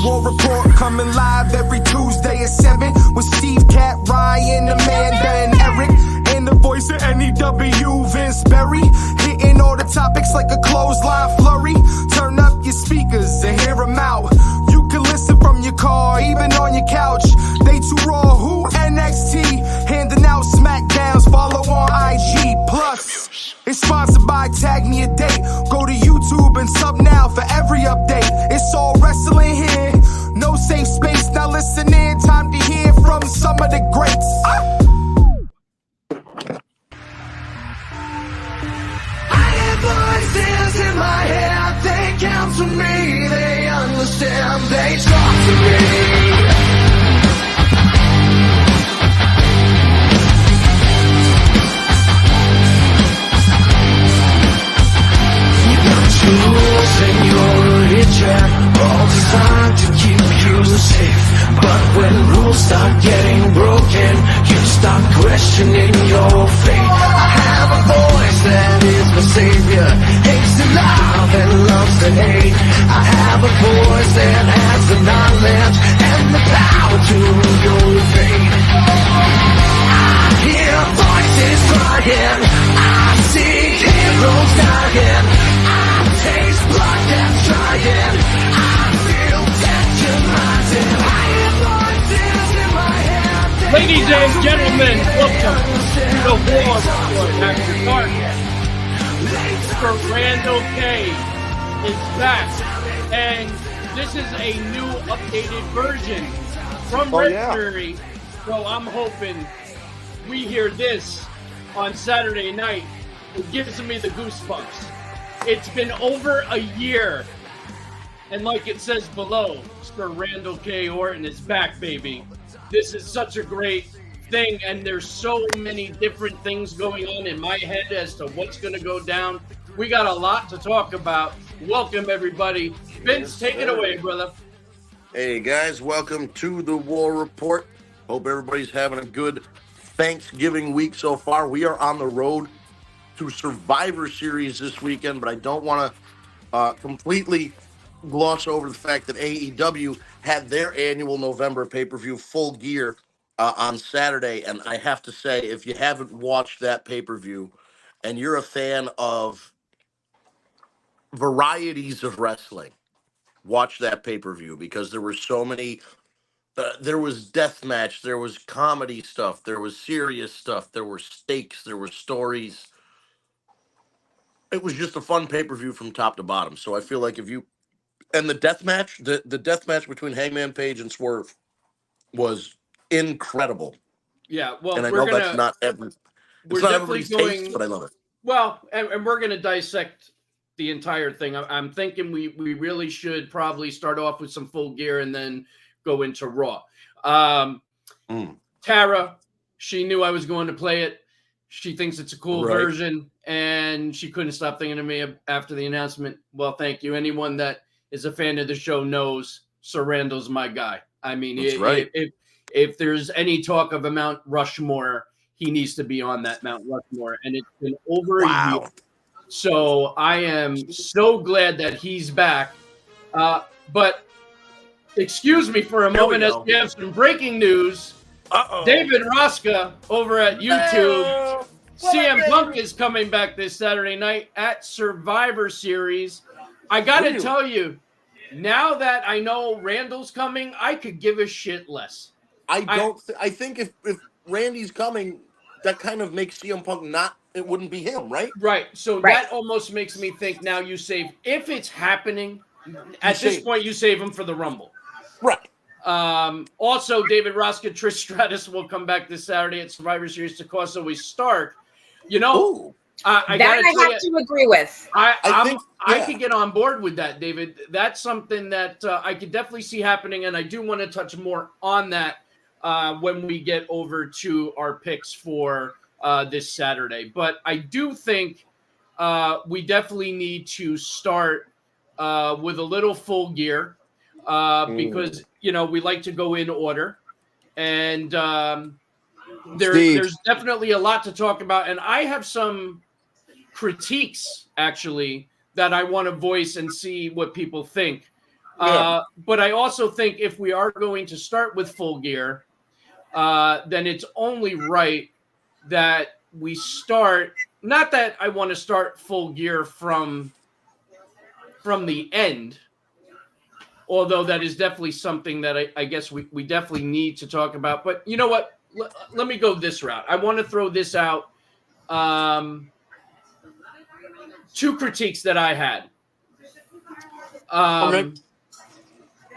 War Report coming live every Tuesday at 7 with Steve, Cat, Ryan, Amanda, and Eric. And the voice of NEW, Vince Berry. Hitting all the topics like a clothesline flurry. Turn up your speakers and hear them out. You can listen from your car, even on your couch. They too raw, who NXT? Handing out smackdowns, follow on IG. Plus, it's sponsored by Tag Me a Date. Go to YouTube and sub now for every update. It's all wrestling here, no safe space. Now listen in, time to hear from some of the greats. Voices in my head, they counsel me, they understand, they talk to me. You got your rules and you're already trapped, all designed to keep you safe. But when rules start getting broken, you start questioning your fate. I have a voice that is my savior, hates to love and loves to hate. I have a voice that has the knowledge and the power to rule your fate. I hear voices crying, I see heroes dying, I taste blood that's trying, I feel tension rising. I hear voices in my head. Ladies and gentlemen, welcome to the War Report After Dark. Mr. Randall K is back, and this is a new updated version from Red Fury. So I'm hoping we hear this on Saturday night. It gives me the goosebumps. It's been over a year, and like it says below, Sir Randall K. Orton is back, baby. This is such a great thing, and there's so many different things going on in my head as to what's going to go down. We got a lot to talk about. Welcome, everybody. Vince, take it away, brother. Hey, guys. Welcome to the War Report. Hope everybody's having a good Thanksgiving week so far. We are on the road to Survivor Series this weekend, but I don't want to completely gloss over the fact that AEW had their annual November pay-per-view Full Gear on Saturday, and I have to say, if you haven't watched that pay-per-view and you're a fan of varieties of wrestling, watch that pay-per-view, because there were so many. There was deathmatch, there was comedy stuff, there was serious stuff, there were stakes, there were stories. It was just a fun pay-per-view from top to bottom. So I feel like if you and the deathmatch, the deathmatch between Hangman Page and Swerve was incredible. Yeah, well, and I know that's not everybody's taste, but I love it. Well, and we're going to dissect the entire thing. I'm thinking we really should probably start off with some Full Gear and then go into Raw. Tara, she knew I was going to play it. She thinks it's a cool version, and she couldn't stop thinking of me after the announcement. Well, thank you. Anyone that is a fan of the show knows Sir Randall's my guy. I mean, if there's any talk of a Mount Rushmore, he needs to be on that Mount Rushmore, and it's been over a year. So I am so glad that he's back. But excuse me for a moment as we have some breaking news. David Rosca over at YouTube. CM Punk is coming back this Saturday night at Survivor Series. I got to tell you, now that I know Randall's coming, I could give a shit less. I think if Randy's coming, that kind of makes CM Punk it wouldn't be him, right? Right. So that almost makes me think now you save, if it's happening, at this point you save him for the Rumble. Right. Also, David Rosca, Trish Stratus will come back this Saturday at Survivor Series to Cosaway Stark. You know, I have to agree with. I could get on board with that, David. That's something that I could definitely see happening, and I do want to touch more on that when we get over to our picks for this Saturday. But I do think we definitely need to start with a little Full Gear because, we like to go in order. And there's definitely a lot to talk about. And I have some critiques, actually, that I want to voice and see what people think. But I also think if we are going to start with Full Gear, then it's only right that we start. Not that I want to start Full Gear from the end, although that is definitely something that I guess we definitely need to talk about. But you know what? Let me go this route. I want to throw this out. Two critiques that I had. Okay.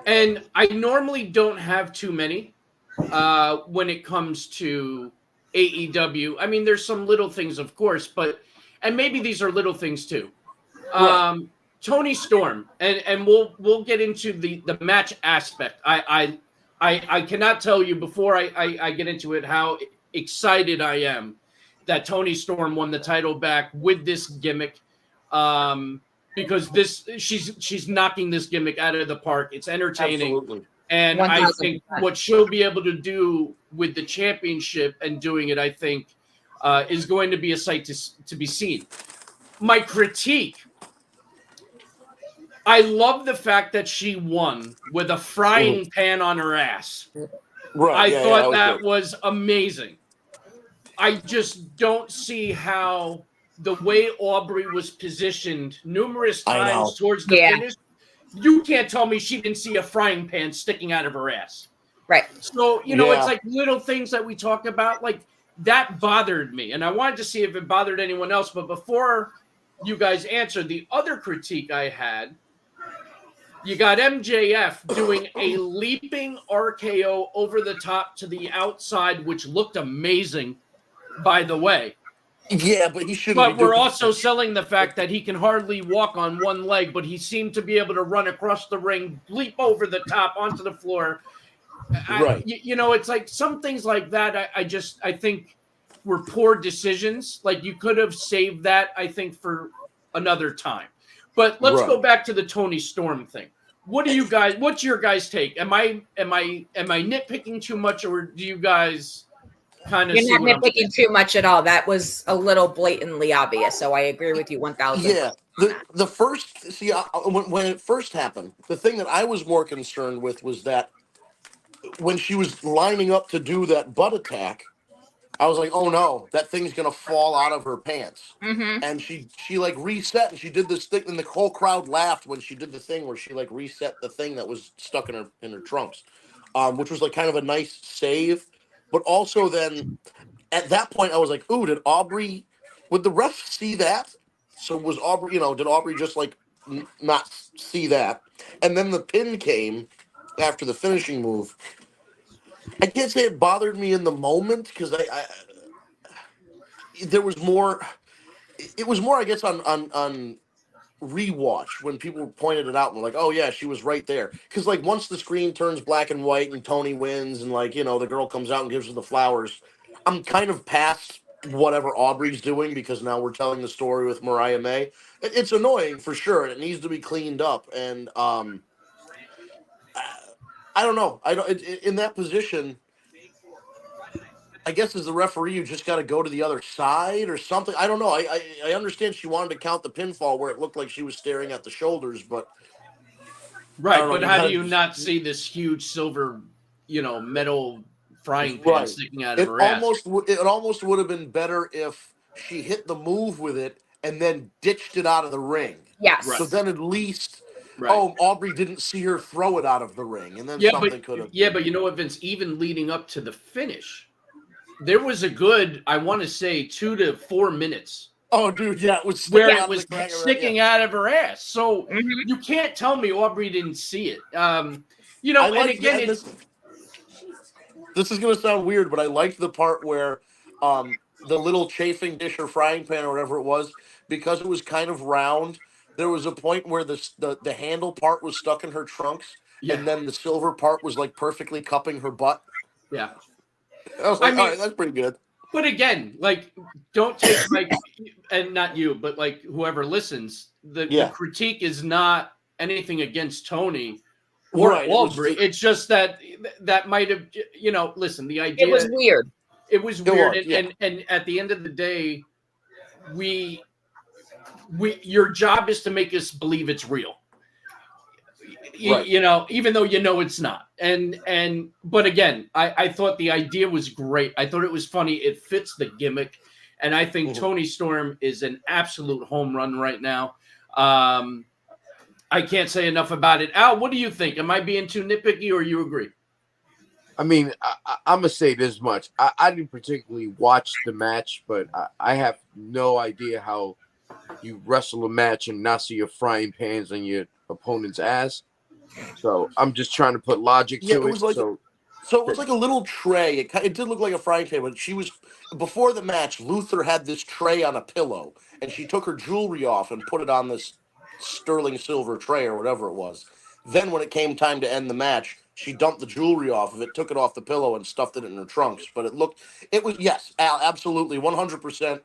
And I normally don't have too many when it comes to AEW. I mean, there's some little things, of course, and maybe these are little things too. Right. Tony Storm, and we'll get into the match aspect. I cannot tell you before I get into it how excited I am that Tony Storm won the title back with this gimmick. Because she's knocking this gimmick out of the park. It's entertaining. Absolutely. And 1000%. I think what she'll be able to do with the championship and doing it, I think, is going to be a sight to be seen. My critique, I love the fact that she won with a frying pan on her ass. Right. I thought that was amazing. I just don't see how the way Aubrey was positioned numerous times towards the finish, you can't tell me she didn't see a frying pan sticking out of her ass. Right. So, it's like little things that we talk about, like that bothered me. And I wanted to see if it bothered anyone else. But before you guys answer, the other critique I had, you got MJF doing a leaping RKO over the top to the outside, which looked amazing, by the way. Yeah, but he shouldn't. But we're also selling the fact that he can hardly walk on one leg, but he seemed to be able to run across the ring, leap over the top onto the floor. Right. It's like some things like that. I think were poor decisions. Like you could have saved that, I think, for another time. But let's go back to the Tony Storm thing. What's your guys' take? Am I nitpicking too much, or do you guys kind of? You're not nitpicking too much at all. That was a little blatantly obvious. So I agree with you 1000. Yeah. The first when it first happened, the thing that I was more concerned with was that when she was lining up to do that butt attack, I was like, oh no, that thing's gonna fall out of her pants. Mm-hmm. And she like reset and she did this thing, and the whole crowd laughed when she did the thing where she like reset the thing that was stuck in her trunks, which was like kind of a nice save. But also then at that point I was like, ooh, would the ref see that? So was Aubrey, did Aubrey just like not see that? And then the pin came after the finishing move. I can't say it bothered me in the moment because there was more. It was more, I guess, on rewatch when people pointed it out and were like, "Oh yeah, she was right there." Because like once the screen turns black and white and Tony wins and like the girl comes out and gives her the flowers, I'm kind of past whatever Aubrey's doing because now we're telling the story with Mariah May. It's annoying for sure, and it needs to be cleaned up. And I don't know. In that position. I guess as the referee, you just got to go to the other side or something. I don't know. I understand she wanted to count the pinfall where it looked like she was staring at the shoulders, but but how do you not see this huge silver, metal frying pan sticking out of her ass? It almost would have been better if she hit the move with it and then ditched it out of the ring. Yes. So then at least, Aubrey didn't see her throw it out of the ring, and then something could have. Yeah, but you know what, Vince? Even leading up to the finish. There was a good, I want to say, 2 to 4 minutes. Oh, dude, yeah, it was sticking out of her ass. So you can't tell me Aubrey didn't see it. And again, this is going to sound weird, but I liked the part where the little chafing dish or frying pan or whatever it was, because it was kind of round. There was a point where the handle part was stuck in her trunks, and then the silver part was like perfectly cupping her butt. Yeah. I was like, all right, that's pretty good. But again, like, don't take and not you, but like whoever listens, the critique is not anything against Tony or Aubrey. It's just that might have, listen, the idea. It was weird. It was weird, and at the end of the day, your job is to make us believe it's real. You know, even though you know it's not. But again, I thought the idea was great. I thought it was funny. It fits the gimmick. And I think Tony Storm is an absolute home run right now. I can't say enough about it. Al, what do you think? Am I being too nitpicky or you agree? I mean, I'm going to say this much. I didn't particularly watch the match, but I have no idea how you wrestle a match and not see your frying pans on your opponent's ass. So I'm just trying to put logic to it. Was like so it was like a little tray. It did look like a frying pan, but she was before the match. Luther had this tray on a pillow, and she took her jewelry off and put it on this sterling silver tray or whatever it was. Then when it came time to end the match, she dumped the jewelry off of it, took it off the pillow, and stuffed it in her trunks. But it was yes, Al, absolutely 100%.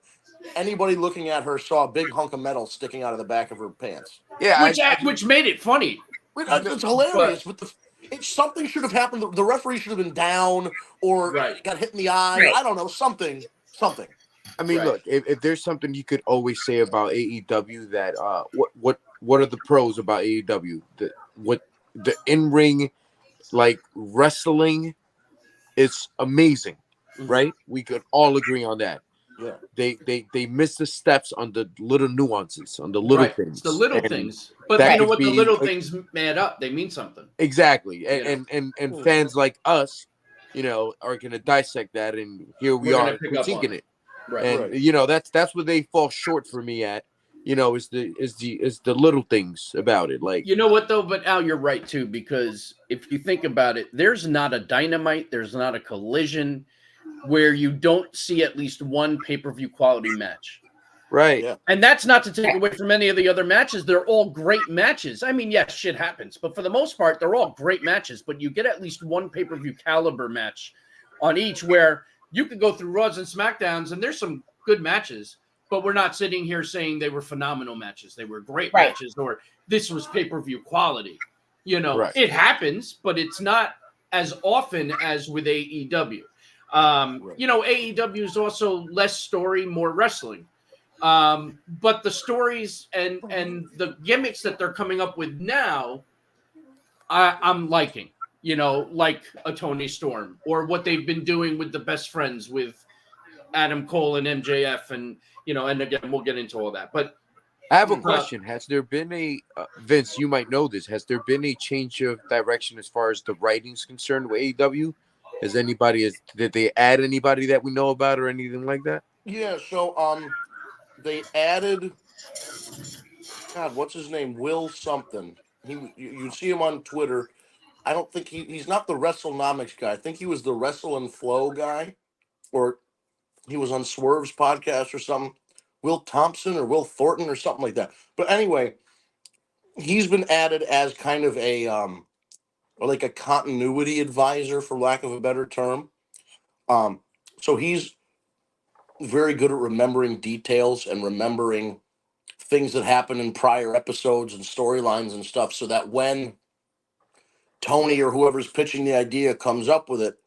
Anybody looking at her saw a big hunk of metal sticking out of the back of her pants. Yeah, which made it funny. It's hilarious. But something should have happened. The referee should have been down or got hit in the eye. Right. I don't know, something. I mean, look, if there's something you could always say about AEW, that what are the pros about AEW? The in-ring, like, wrestling is amazing, right? We could all agree on that. Yeah. They miss the steps on the little nuances, on the little things. It's the little things. But you know what? The little things add up. They mean something. Exactly. And fans like us, you know, are going to dissect that, and here we are critiquing it. Right. And you know, that's where they fall short for me at. You know, is the little things about it. Like, you know what though, but Al, you're right too, because if you think about it, there's not a Dynamite, there's not a Collision where you don't see at least one pay-per-view quality match. right. Yeah. And that's not to take away from any of the other matches. They're all great matches. I mean, yes, shit happens, but for the most part, they're all great matches. But you get at least one pay-per-view caliber match on each, where you could go through Raws and SmackDowns, and there's some good matches, but we're not sitting here saying they were phenomenal matches. They were great matches, or this was pay-per-view quality. You know, it happens, but it's not as often as with AEW. You know, AEW is also less story, more wrestling. But the stories and the gimmicks that they're coming up with now, I'm liking. You know, like a Tony Storm, or what they've been doing with the Best Friends with Adam Cole and MJF, and you know, and again, we'll get into all that. But I have a question. Has there been a Vince? You might know this. Has there been a change of direction as far as the writing's concerned with AEW? Did they add anybody that we know about or anything like that? Yeah. So they added. God, what's his name? Will something. You see him on Twitter. I don't think he's not the WrestleNomics guy. I think he was the Wrestle and Flow guy, or he was on Swerve's podcast or something. Will Thompson or Will Thornton or something like that. But anyway, he's been added as kind of a or like a continuity advisor, for lack of a better term. So he's very good at remembering details and remembering things that happened in prior episodes and storylines and stuff, so that when Tony or whoever's pitching the idea comes up with it,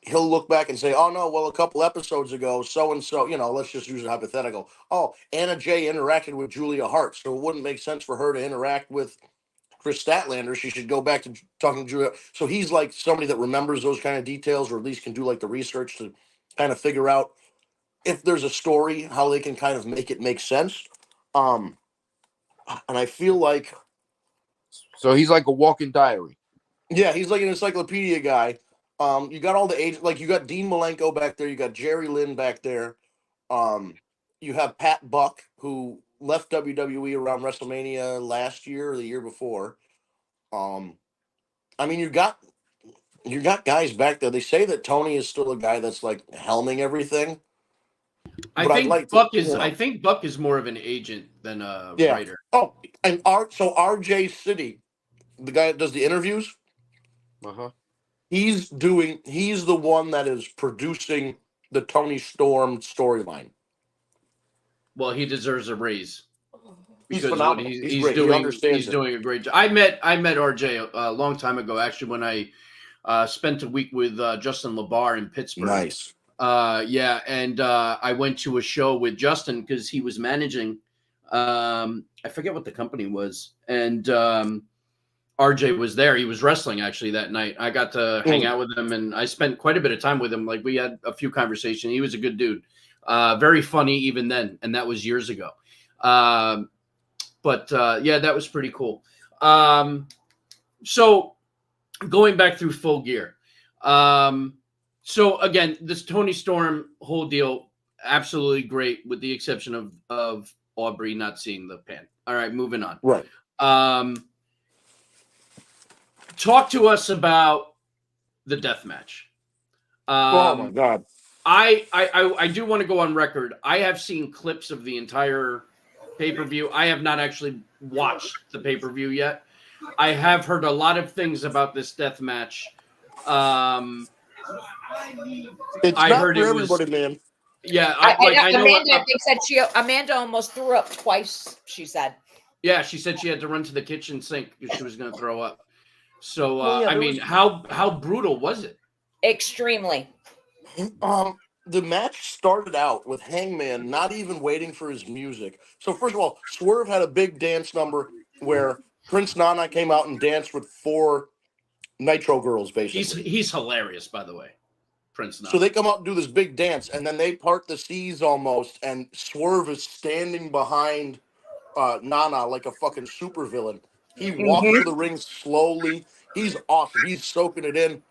he'll look back and say, oh, no, well, a couple episodes ago, so-and-so, you know, let's just use a hypothetical. Oh, Anna Jay interacted with Julia Hart, so it wouldn't make sense for her to interact with Chris Statlander. She should go back to talking to Julia. So he's like somebody that remembers those kind of details, or at least can do like the research to kind of figure out if there's a story, how they can kind of make it make sense. And I feel like... So he's like a walking diary. Yeah, he's like an encyclopedia guy. You got all the agents, like you got Dean Malenko back there, you got Jerry Lynn back there. You have Pat Buck, who left WWE around WrestleMania last year or the year before. I mean, you got guys back there. They say that Tony is still a guy that's like helming everything. I think Buck is more of an agent than a writer. Oh, and RJ City, the guy that does the interviews, he's the one that is producing the Tony Storm storyline. Well, he deserves a raise. He's phenomenal. He's great. He's doing a great job. I met RJ a long time ago, actually, when I spent a week with Justin LaBar in Pittsburgh. Nice. Yeah, and I went to a show with Justin because he was managing. I forget what the company was, and RJ was there. He was wrestling actually that night. I got to hang out with him, and I spent quite a bit of time with him. Like we had a few conversations. He was a good dude, very funny even then, and that was years ago. But yeah, that was pretty cool. So going back through Full Gear. So again, this Tony Storm whole deal, absolutely great, with the exception of Aubrey not seeing the pan. All right, moving on. Right. Talk to us about the death match. Oh my God. I do want to go on record. I have seen clips of the entire pay-per-view. I have not actually watched the pay-per-view yet. I have heard a lot of things about this death match. It's I not heard for it was- everybody, man. Yeah, I know. Amanda, I think said Amanda almost threw up twice. She said. Yeah, she said she had to run to the kitchen sink because she was going to throw up. So Well, yeah, I mean, how brutal was it? Extremely. The match started out with Hangman not even waiting for his music. So first of all, Swerve had a big dance number where Prince Nana came out and danced with 4 Nitro girls, basically. He's hilarious, by the way, Prince Nana. So they come out and do this big dance, and then they part the seas almost, and Swerve is standing behind Nana like a fucking supervillain. He walks to the ring slowly. He's awesome. He's soaking it in.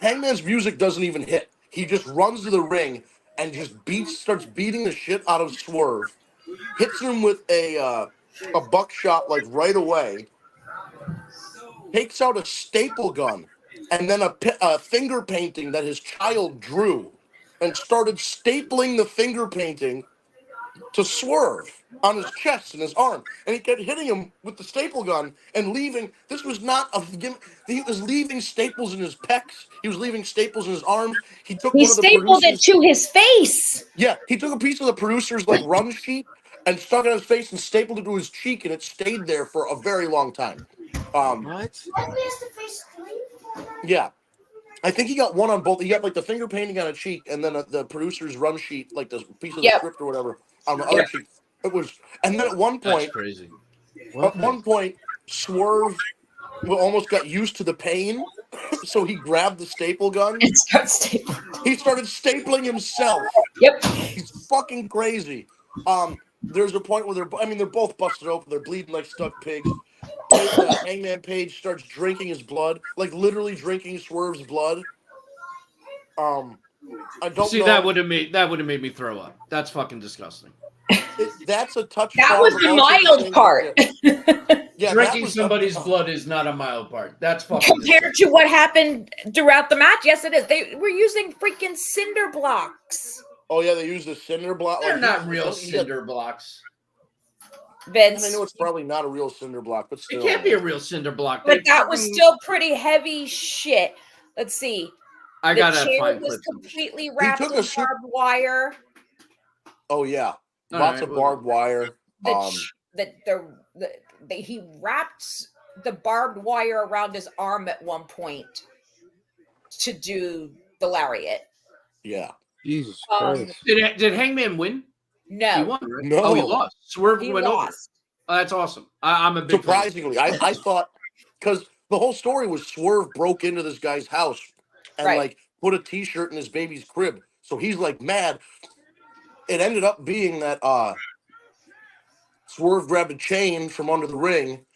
Hangman's music doesn't even hit. He just runs to the ring and just starts beating the shit out of Swerve. Hits him with a buckshot like right away. Takes out a staple gun and then a finger painting that his child drew, and started stapling the finger painting to Swerve on his chest and his arm, and he kept hitting him with the staple gun and leaving. This was not a gimmick. He was leaving staples in his pecs. He was leaving staples in his arms. He took He one of the stapled it producers- to his face. Yeah, he took a piece of the producer's like run sheet and stuck it in his face and stapled it to his cheek, and it stayed there for a very long time. What? Yeah. I think he got one on both. He got like the finger painting on a cheek, and then the producer's run sheet, like the piece of the script or whatever, on the other cheek. It was, and then at one point, That's crazy. At one point, Swerve almost got used to the pain, so he grabbed the staple gun. And start stapling. He started stapling himself. Yep. He's fucking crazy. There's a point where they're both busted open. They're bleeding like stuck pigs. Hangman Page starts drinking his blood, like literally drinking Swerve's blood. I don't know. That would have made me throw up. That's fucking disgusting. That's a touch. That was the mild part. Yeah, Drinking somebody's blood is not a mild part. That's fucking Compared to what happened throughout the match, yes, it is. They were using freaking cinder blocks. Oh yeah, they use the cinder block. They're not real cinder blocks. Vince. I know it's probably not a real cinder block, but still. It can't be a real cinder block. But that was still pretty heavy shit. Let's see. I The gotta chair find was clips. completely wrapped took in a shit- barbed wire. Oh yeah, All lots right, of barbed wire. He wrapped the barbed wire around his arm at one point to do the lariat. Yeah. Jesus Um, Christ. Did Hangman win? He No, won, right? No. Oh, he lost. Swerve he went over. lost. Oh, that's awesome. I'm a big fan. Surprisingly, I thought, because the whole story was Swerve broke into this guy's house and Right. like put a T-shirt in his baby's crib, so he's like mad. It ended up being that Swerve grabbed a chain from under the ring,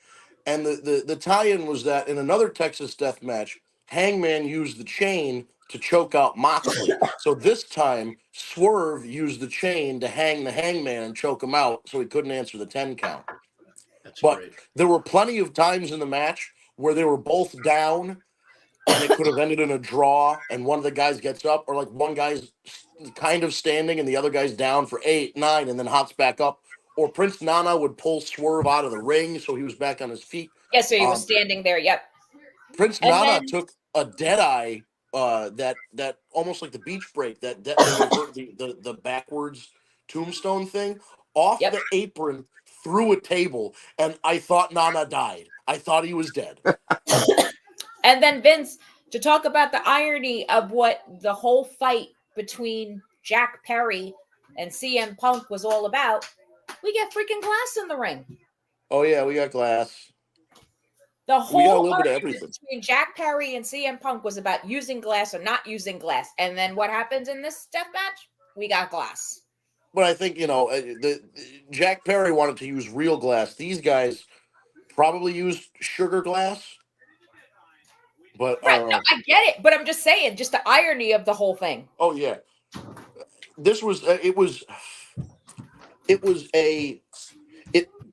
and the tie-in was that in another Texas death match, Hangman used the chain to choke out Moxley. So this time, Swerve used the chain to hang the Hangman and choke him out, so he couldn't answer the 10 count. That's But great. there were plenty of times in the match where they were both down, and it could have ended in a draw, and one of the guys gets up, or like one guy's kind of standing and the other guy's down for 8, 9, and then hops back up. Or Prince Nana would pull Swerve out of the ring so he was back on his feet. Yeah, so he was standing there. Yep. Prince And Nana then- took a dead eye, that almost like the beach break, the backwards tombstone thing, off Yep. the apron through a table, and I thought Nana died. I thought he was dead. And then Vince, to talk about the irony of what the whole fight between Jack Perry and CM Punk was all about, we get freaking glass in the ring. Oh yeah, we got glass. The We got a whole little bit of argument everything. between Jack Perry and CM Punk was about using glass or not using glass. And then what happens in this death match? We got glass. But I think, the Jack Perry wanted to use real glass. These guys probably used sugar glass. But I Right. don't No, know. I get it. But I'm just saying, just the irony of the whole thing. Oh yeah, this was it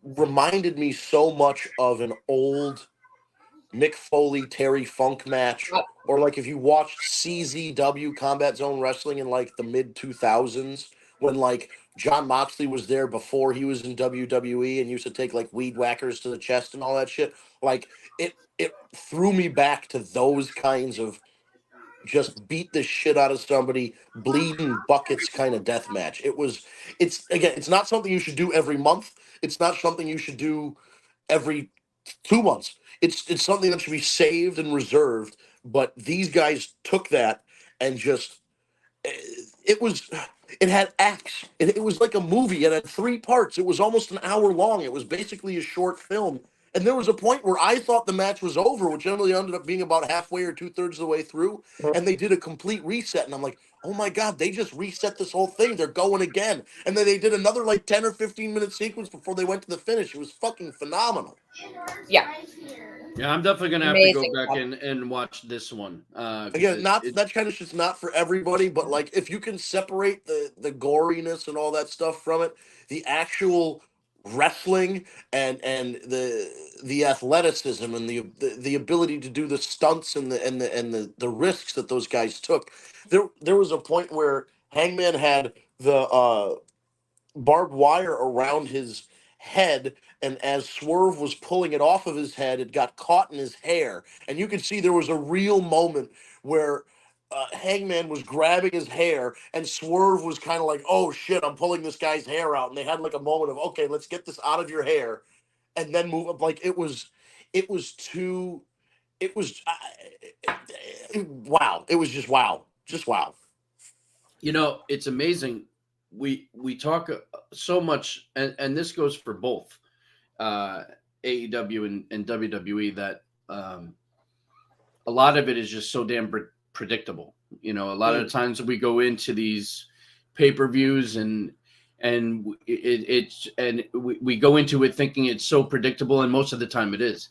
reminded me so much of an old Mick Foley Terry Funk match, Yep. or like if you watched CZW Combat Zone Wrestling in like the mid 2000s when like John Moxley was there before he was in WWE and used to take like weed whackers to the chest and all that shit. Like it threw me back to those kinds of just beat the shit out of somebody, bleeding buckets kind of death match. It's not something you should do every month. It's not something you should do every 2 months. It's something that should be saved and reserved. But these guys took that and just it had acts. It was like a movie. It had 3 parts. It was almost an hour long. It was basically a short film. And there was a point where I thought the match was over, which generally ended up being about halfway or 2/3 of the way through. And they did a complete reset. And I'm like, oh my God, they just reset this whole thing. They're going again. And then they did another like 10 or 15-minute sequence before they went to the finish. It was fucking phenomenal. Yeah. Yeah, I'm definitely gonna have to go Amazing. back and watch this one. Again, that kind of shit's not for everybody, but like if you can separate the goriness and all that stuff from it, the actual wrestling and the athleticism and the ability to do the stunts and the risks that those guys took. There was a point where Hangman had the barbed wire around his head, and as Swerve was pulling it off of his head, it got caught in his hair, and you could see there was a real moment where Hangman was grabbing his hair, and Swerve was kind of like, "Oh shit, I'm pulling this guy's hair out," and they had like a moment of, "Okay, let's get this out of your hair," and then move up. Like it was too, it was, wow, it was just wow. It's amazing. We talk so much, and this goes for both AEW and WWE, that a lot of it is just so damn predictable. A lot of the times we go into these pay-per-views and we go into it thinking it's so predictable, and most of the time it is.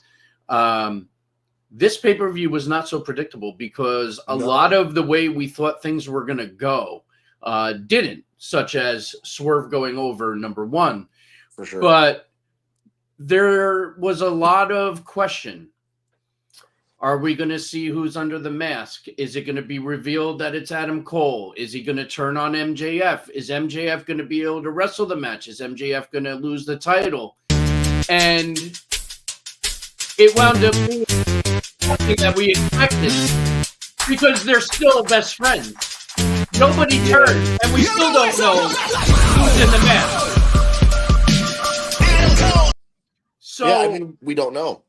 This pay-per-view was not so predictable because a lot of the way we thought things were going to go didn't, such as Swerve going over number one. For sure. But there was a lot of question. Are we going to see who's under the mask? Is it going to be revealed that it's Adam Cole? Is he going to turn on MJF? Is MJF going to be able to wrestle the match? Is MJF going to lose the title? And it wound up being something that we expected because they're still best friends. Nobody turned, and we still don't know who's in the match. So yeah, I mean, we don't know.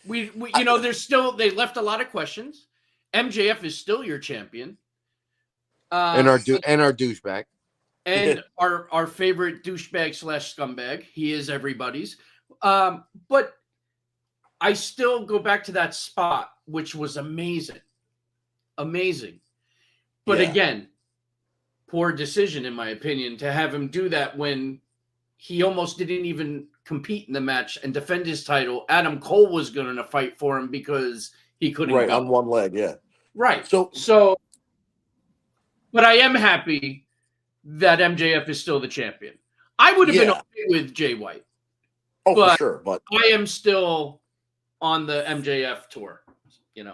We there's still, they left a lot of questions. MJF is still your champion, and our douchebag, and our favorite douchebag / scumbag. He is everybody's. But I still go back to that spot, which was amazing. But again, poor decision, in my opinion, to have him do that when he almost didn't even compete in the match and defend his title. Adam Cole was going to fight for him because he couldn't Right, go. on one leg, yeah. Right. So, but I am happy that MJF is still the champion. I would have been okay with Jay White. Oh, for sure. But I am still on the MJF tour, And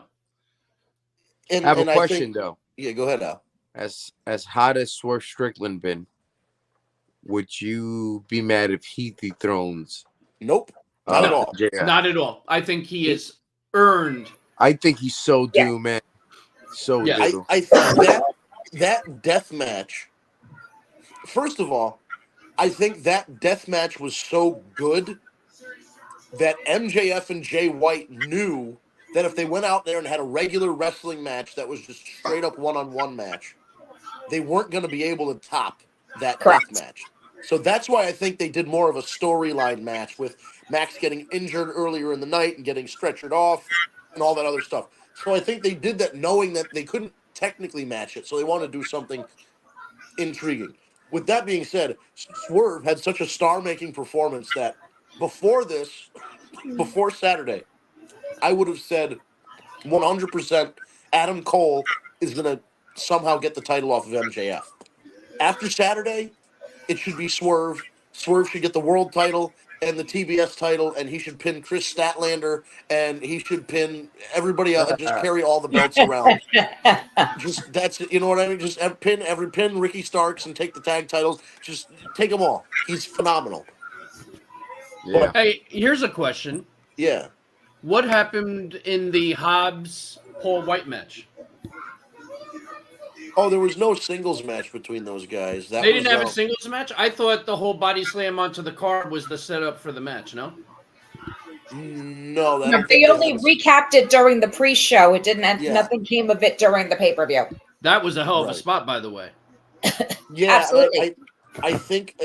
I have a question, though. Yeah, go ahead, Al. As hot as Swerve Strickland been, would you be mad if he dethrones? Nope. Not at all. Yeah. Not at all. I think he has earned. I think he's so due, man. So due. I think that death match, first of all, I think that death match was so good that MJF and Jay White knew that if they went out there and had a regular wrestling match that was just straight up one-on-one match, they weren't going to be able to top that death match. So that's why I think they did more of a storyline match with Max getting injured earlier in the night and getting stretchered off and all that other stuff. So I think they did that knowing that they couldn't technically match it. So they wanted to do something intriguing. With that being said, Swerve had such a star-making performance that before this, before Saturday, I would have said 100% Adam Cole is going to somehow get the title off of MJF. After Saturday, it should be Swerve. Swerve should get the world title and the TBS title, and he should pin Chris Statlander, and he should pin everybody else, and just carry all the belts around. Just that's you know what I mean. Just pin Ricky Starks and take the tag titles. Just take them all. He's phenomenal. Yeah. Hey, here's a question. Yeah. What happened in the Hobbs Paul White match? Oh, there was no singles match between those guys. They didn't have a singles match? I thought the whole body slam onto the card was the setup for the match, no? No, they only recapped it during the pre-show. It didn't. Yeah. Nothing came of it during the pay-per-view. That was a hell of a spot, by the way. Yeah, absolutely. I think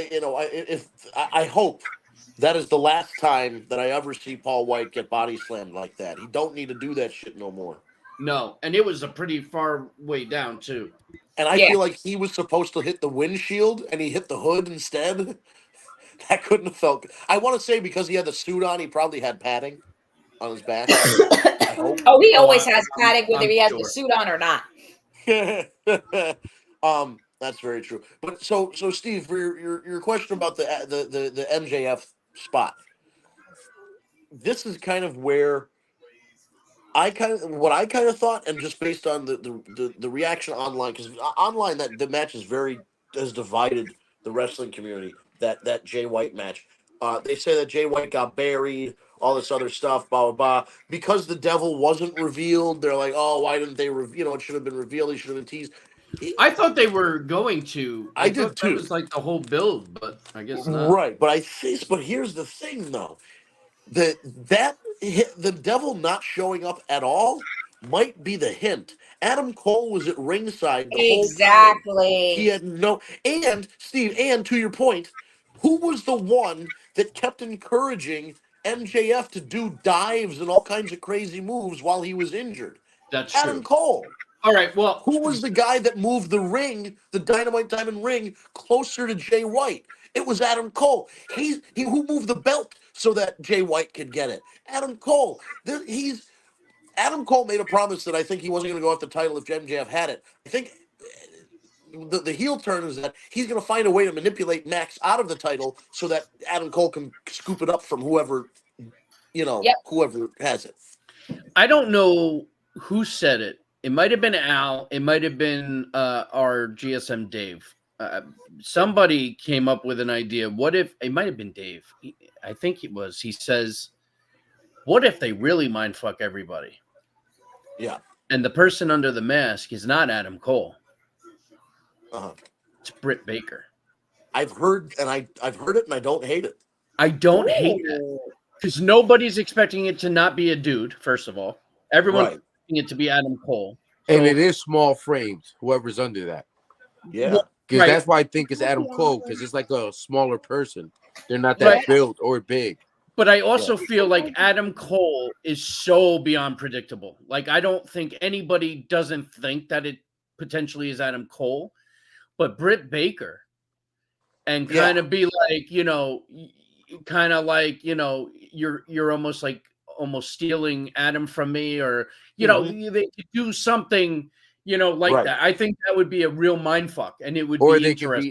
I hope that is the last time that I ever see Paul White get body slammed like that. He don't need to do that shit no more. No, and it was a pretty far way down too. And I feel like he was supposed to hit the windshield, and he hit the hood instead. That couldn't have felt good. I want to say because he had the suit on, he probably had padding on his back. I hope. Oh, he always has padding whether he has the suit on or not. That's very true. But so Steve, for your question about the MJF spot, this is kind of where I kind of thought, and just based on the reaction online, because online that the match has divided the wrestling community. That Jay White match, they say that Jay White got buried, all this other stuff, blah blah blah. Because the devil wasn't revealed, they're like, oh, why didn't they? It should have been revealed. He should have been teased. I thought they were going to. I did too. That was like the whole build, but I guess not. Right, but here's the thing though. The devil not showing up at all might be the hint. Adam Cole was at ringside the whole time. He had no. And Steve, and to your point, who was the one that kept encouraging MJF to do dives and all kinds of crazy moves while he was injured? That's Adam true. Cole. All right. Well, who was the guy that moved the ring, the Dynamite Diamond ring, closer to Jay White? It was Adam Cole. He who moved the belt so that Jay White could get it. Adam Cole. Adam Cole made a promise that I think he wasn't going to go off the title if MJF had it. I think the heel turn is that he's going to find a way to manipulate Max out of the title so that Adam Cole can scoop it up from whoever has it. I don't know who said it. It might have been Al. It might have been our GSM Dave. Somebody came up with an idea. What if it might have been Dave? I think it was. He says, "What if they really mind fuck everybody?" Yeah. And the person under the mask is not Adam Cole. It's Britt Baker. I've heard it, and I don't hate it. I don't hate it because nobody's expecting it to not be a dude. First of all, everyone's expecting it to be Adam Cole, and it is small frames. Whoever's under that, yeah, because that's why I think it's Adam Cole, because it's like a smaller person. They're not that built or big. But I also feel like Adam Cole is so beyond predictable. Like, I don't think anybody doesn't think that it potentially is Adam Cole, but Britt Baker, and kind of be like, you're almost stealing Adam from me, or, they could do something, like that. I think that would be a real mindfuck, and it would be interesting.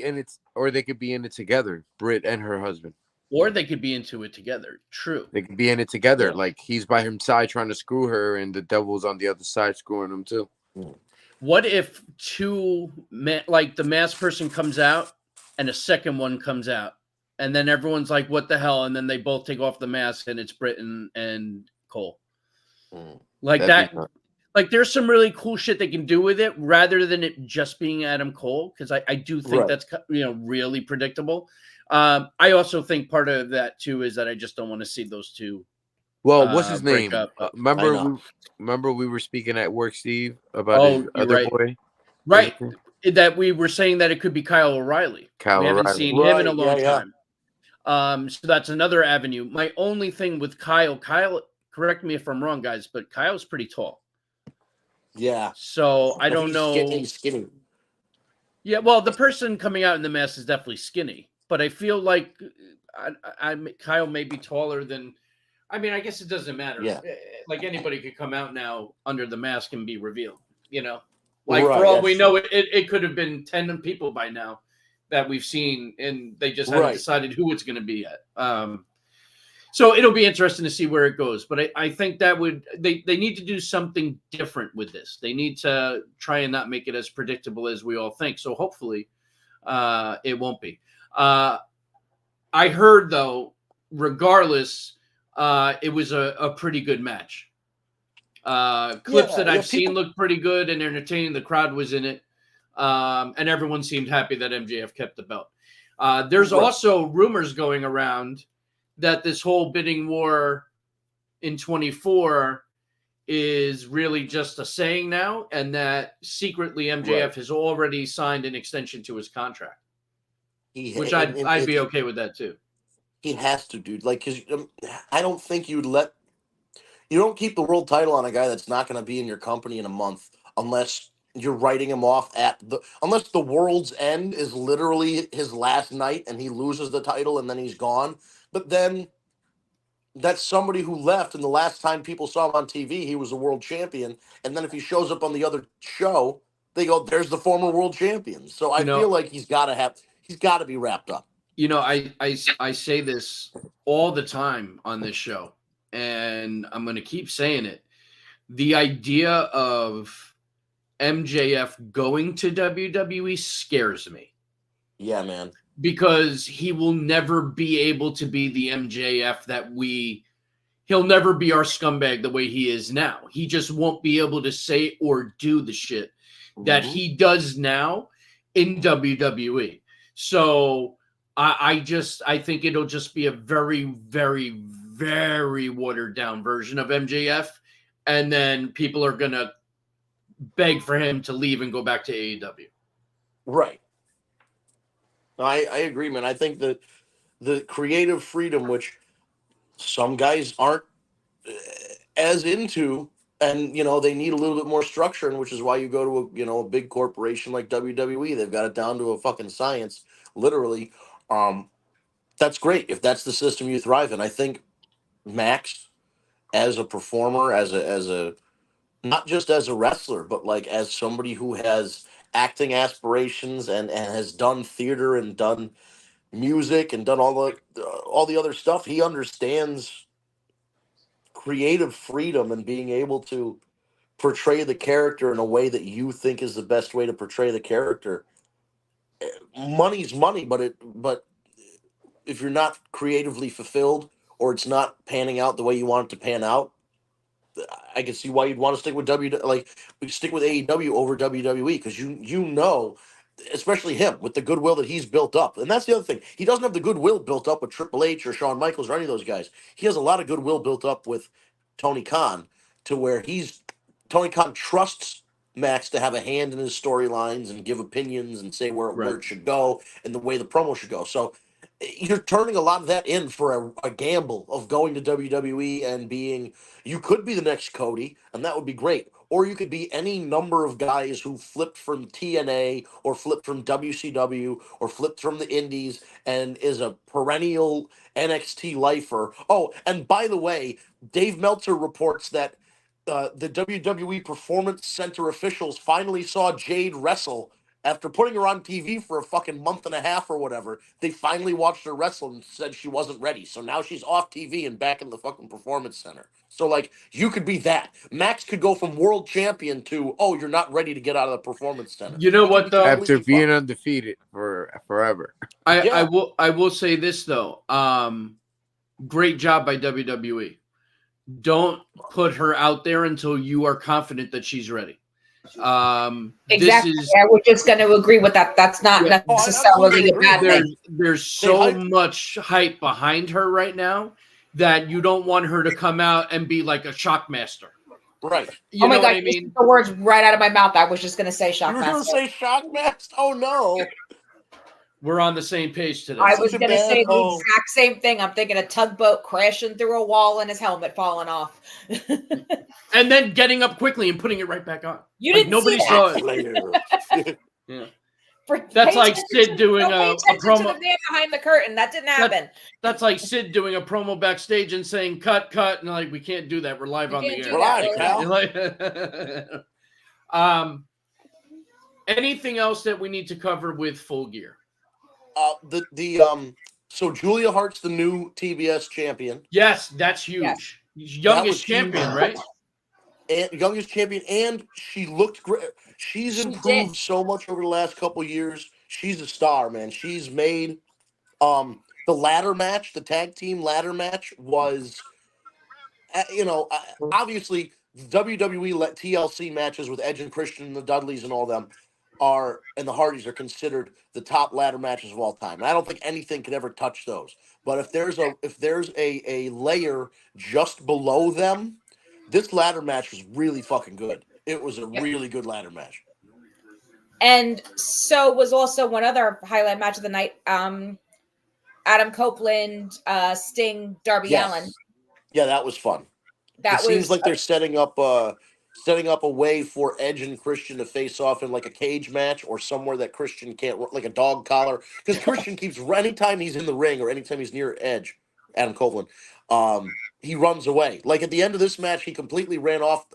They could be in it together, Britt and her husband. Or they could be into it together. True. They could be in it together. Like, he's by his side trying to screw her, and the devil's on the other side screwing him too. What if the masked person comes out and a second one comes out, and then everyone's like, "What the hell?" And then they both take off the mask, and it's Britt and Cole. Like that. Like, there's some really cool shit they can do with it, rather than it just being Adam Cole, because I do think that's really predictable. I also think part of that too is that I just don't want to see those two. Well, what's his name? Remember we were speaking at work, Steve, about his other boy. Right. that we were saying that it could be Kyle O'Reilly. We haven't seen him in a long time. So that's another avenue. My only thing with Kyle, correct me if I'm wrong, guys, but Kyle's pretty tall. Yeah. So I don't know. He's skinny. Yeah, well, the person coming out in the mask is definitely skinny, but I feel like Kyle may be taller than. I mean, I guess it doesn't matter. Yeah. Like anybody could come out now under the mask and be revealed. Like for all we know, it could have been 10 people by now that we've seen, and they just haven't decided who it's going to be yet. So it'll be interesting to see where it goes. But I think that they need to do something different with this. They need to try and not make it as predictable as we all think. So hopefully it won't be. I heard, though, regardless, it was a pretty good match. Clips that I've seen look pretty good and entertaining. The crowd was in it. And everyone seemed happy that MJF kept the belt. There's also rumors going around that this whole bidding war in 24 is really just a saying now, and that secretly MJF has already signed an extension to his contract, which I'd be okay with that too. He has to, dude. Like, because I don't think you don't keep the world title on a guy that's not going to be in your company in a month unless you're writing him off unless the world's end is literally his last night and he loses the title and then he's gone. But then that's somebody who left, and the last time people saw him on TV, he was a world champion. And then if he shows up on the other show, they go, "There's the former world champion." So I feel like he's got to be wrapped up. I say this all the time on this show, and I'm going to keep saying it. The idea of MJF going to WWE scares me. Yeah, man. Because he will never be able to be the MJF he'll never be our scumbag the way he is now. He just won't be able to say or do the shit that he does now in WWE. So I think it'll just be a very, very, very watered down version of MJF. And then people are going to beg for him to leave and go back to AEW. Right. I agree, man. I think that the creative freedom, which some guys aren't as into, and they need a little bit more structure, and which is why you go to a big corporation like WWE. They've got it down to a fucking science, literally. That's great if that's the system you thrive in. I think Max, as a performer, as a not just as a wrestler, but like as somebody who has acting aspirations and has done theater and done music and done all the other stuff, he understands creative freedom and being able to portray the character in a way that you think is the best way to portray the character. Money's money, but if you're not creatively fulfilled or it's not panning out the way you want it to pan out, I can see why you'd want to stick with stick with AEW over WWE, because especially him, with the goodwill that he's built up. And that's the other thing. He doesn't have the goodwill built up with Triple H or Shawn Michaels or any of those guys. He has a lot of goodwill built up with Tony Khan, to where Tony Khan trusts Max to have a hand in his storylines and give opinions and say where it should go and the way the promo should go. So you're turning a lot of that in for a gamble of going to WWE and you could be the next Cody, and that would be great. Or you could be any number of guys who flipped from TNA or flipped from WCW or flipped from the Indies and is a perennial NXT lifer. Oh, and by the way, Dave Meltzer reports that the WWE Performance Center officials finally saw Jade wrestle. After putting her on TV for a fucking month and a half or whatever, they finally watched her wrestle and said she wasn't ready. So now she's off TV and back in the fucking Performance Center. So, you could be that. Max could go from world champion to, you're not ready to get out of the Performance Center. You know what, though? After being undefeated for forever. I will say this, though. Great job by WWE. Don't put her out there until you are confident that she's ready. Exactly. We're just going to agree with that. That's not necessarily a bad thing. There's so much hype behind her right now that you don't want her to come out and be like a shockmaster. Right. You oh my know god, what I you just mean? took the words right out of my mouth. I was just gonna say You were going to Shockmaster. say Shockmaster? Oh, no. We're on the same page today. I Such was a gonna bad say the hole. exact same thing. I'm thinking a tugboat crashing through a wall and his helmet falling off. And then getting up quickly and putting it right back on. You Like didn't nobody see saw that. it. Yeah. Pay That's like attention Sid to- doing don't pay a attention to promo. the man behind the curtain. That didn't happen. That's like Sid doing a promo backstage and saying "cut, cut," and like we can't do that. We're live We on the can't air. do that. Relax, Well, Like, anything else that we need to cover with Full Gear? So Julia Hart's the new TBS champion. Yes, that's huge. Youngest champion, huge. right? And youngest champion, and she looked great. She's She improved did. so much over the last couple years. She's a star, man. She's made the ladder match, the tag team ladder match was, obviously WWE TLC matches with Edge and Christian and the Dudleys and all them and the Hardys are considered the top ladder matches of all time. And I don't think anything could ever touch those. But if there's a layer just below them, this ladder match was really fucking good. It was a really good ladder match. And so was also one other highlight match of the night. Adam Copeland, Sting, Darby Allin. Yeah, that was fun. That seems like they're setting up a way for Edge and Christian to face off in like a cage match or somewhere that Christian can't, like a dog collar, because Christian keeps anytime he's in the ring or anytime he's near Edge, Adam Copeland, he runs away. Like at the end of this match, he completely ran out